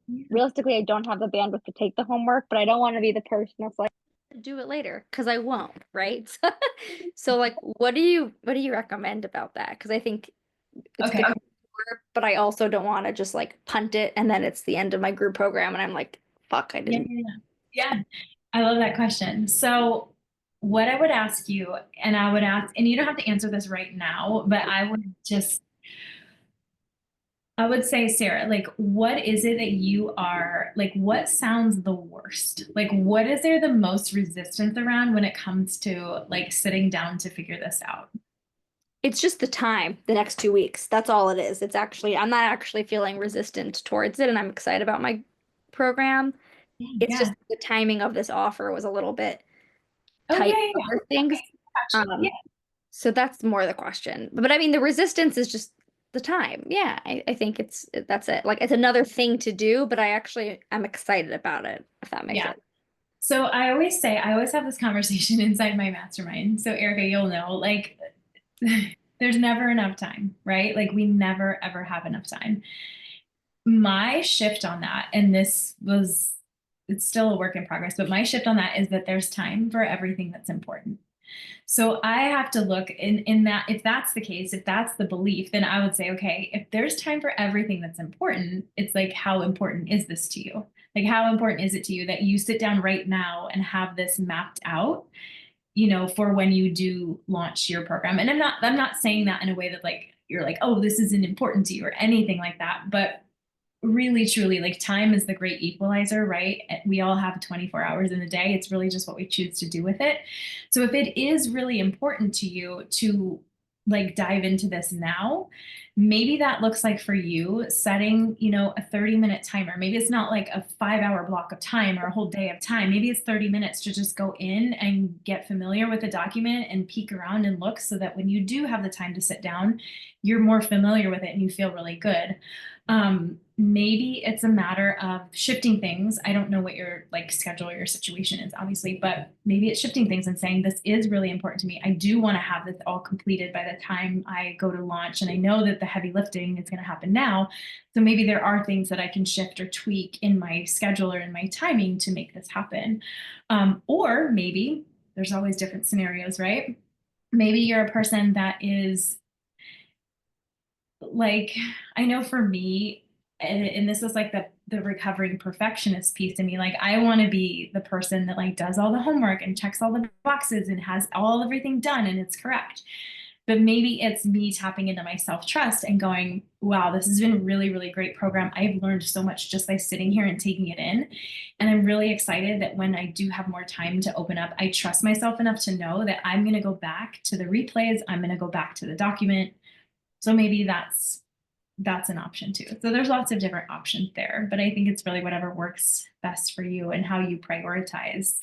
Yeah. realistically, I don't have the bandwidth to take the homework, but I don't want to be the person that's like, do it later, because I won't, right? So like, what do you recommend about that? Because I think it's Okay. good, but I also don't want to just like punt it and then it's the end of my group program and I'm like, fuck, I Yeah, didn't. yeah, yeah. Yeah, I love that question. So, what I would ask you, and I would ask, and you don't have to answer this right now, but I would say, Sarah, like, what is it that you are, like, what sounds the worst? Like, what is there the most resistance around when it comes to like sitting down to figure this out? It's just the time, the next 2 weeks. That's all it is. I'm not actually feeling resistant towards it and I'm excited about my program. It's Yeah. just the timing of this offer was a little bit Oh, tight yeah, for yeah. other things. Okay. Gotcha. Um, Yeah. so that's more the question. But I mean, the resistance is just the time. Yeah, I think that's it. Like it's another thing to do, but I'm excited about it, if that makes Yeah. sense. So I always have this conversation inside my mastermind. So Erica, you'll know, like, there's never enough time, right? Like we never ever have enough time. My shift on that, and it's still a work in progress, but my shift on that is that there's time for everything that's important. So I have to look in that, if that's the case, if that's the belief, then I would say, okay, if there's time for everything that's important, it's like, how important is this to you? Like, how important is it to you that you sit down right now and have this mapped out, for when you do launch your program? And I'm not saying that in a way that like, you're like, oh, this isn't important to you or anything like that. But really truly, like, time is the great equalizer, right? We all have 24 hours in a day. It's really just what we choose to do with it. So if it is really important to you to like dive into this now, maybe that looks like for you setting, a 30-minute timer. Maybe it's not like a 5-hour block of time or a whole day of time. Maybe it's 30 minutes to just go in and get familiar with the document and peek around and look, so that when you do have the time to sit down, you're more familiar with it and you feel really good. Maybe it's a matter of shifting things. I don't know what your like schedule or your situation is, obviously, but maybe it's shifting things and saying, this is really important to me. I do want to have this all completed by the time I go to launch. And I know that the heavy lifting is going to happen now. So maybe there are things that I can shift or tweak in my schedule or in my timing to make this happen. Or maybe there's always different scenarios, right? Maybe you're a person that is like, I know for me, and this is like the recovering perfectionist piece to me, like I want to be the person that like does all the homework and checks all the boxes and has everything done and it's correct. But maybe it's me tapping into my self-trust and going, wow, this has been a really, really great program. I've learned so much just by sitting here and taking it in. And I'm really excited that when I do have more time to open up, I trust myself enough to know that I'm going to go back to the replays. I'm going to go back to the document. So maybe that's an option too. So there's lots of different options there, but I think it's really whatever works best for you and how you prioritize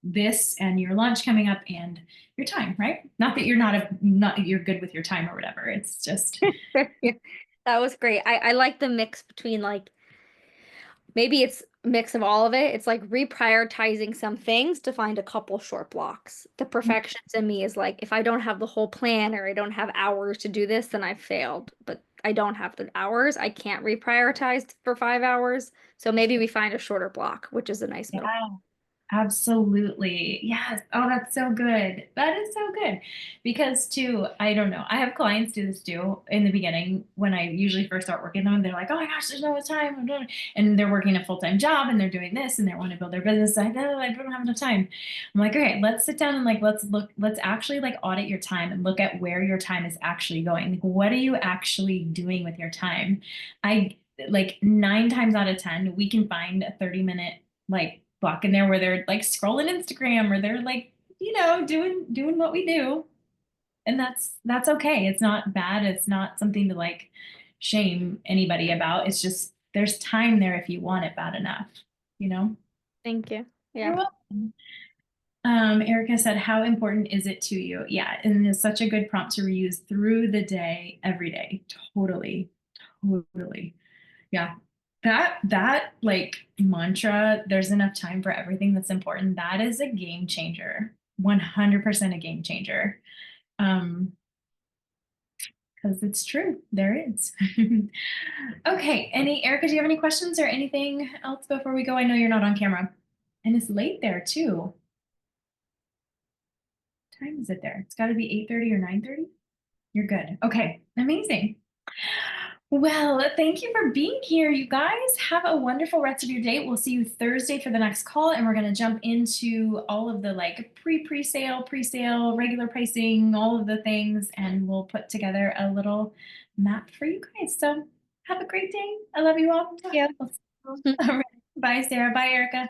this and your launch coming up and your time, right? Not that you're good with your time or whatever. It's just That was great. I like the mix between like maybe it's a mix of all of it. It's like reprioritizing some things to find a couple short blocks. The perfectionist in me is like, if I don't have the whole plan or I don't have hours to do this, then I've failed. But I don't have the hours. I can't reprioritize for 5 hours. So maybe we find a shorter block, which is a nice middle. yeah. Absolutely. Yes. Oh, that's so good. That is so good. Because too, I don't know. I have clients do this too in the beginning when I usually first start working with them. They're like, oh my gosh, there's no time. And they're working a full-time job and they're doing this and they want to build their business. I know I don't have enough time. I'm like, okay, let's sit down and like, let's actually like audit your time and look at where your time is actually going. Like, what are you actually doing with your time? I like 9 times out of 10, we can find a 30-minute like block in there where they're like scrolling Instagram or they're like, doing what we do. And that's okay. It's not bad. It's not something to like shame anybody about. It's just there's time there if you want it bad enough, you know? Thank you. You're Yeah. welcome. Erica said, how important is it to you? Yeah, and it's such a good prompt to reuse through the day, every day. Totally, totally. Yeah. That like mantra, there's enough time for everything that's important. That is a game changer. 100% a game changer. Because it's true. There is. Okay. Erica, do you have any questions or anything else before we go? I know you're not on camera. And it's late there too. What time is it there? It's got to be 8:30 or 9:30. You're good. Okay. Amazing. Well, thank you for being here, you guys. Have a wonderful rest of your day. We'll see you Thursday for the next call, and we're going to jump into all of the like pre-sale, regular pricing, all of the things, and we'll put together a little map for you guys. So have a great day. I love you all. Yeah. All right. Bye, Sarah. Bye, Erica.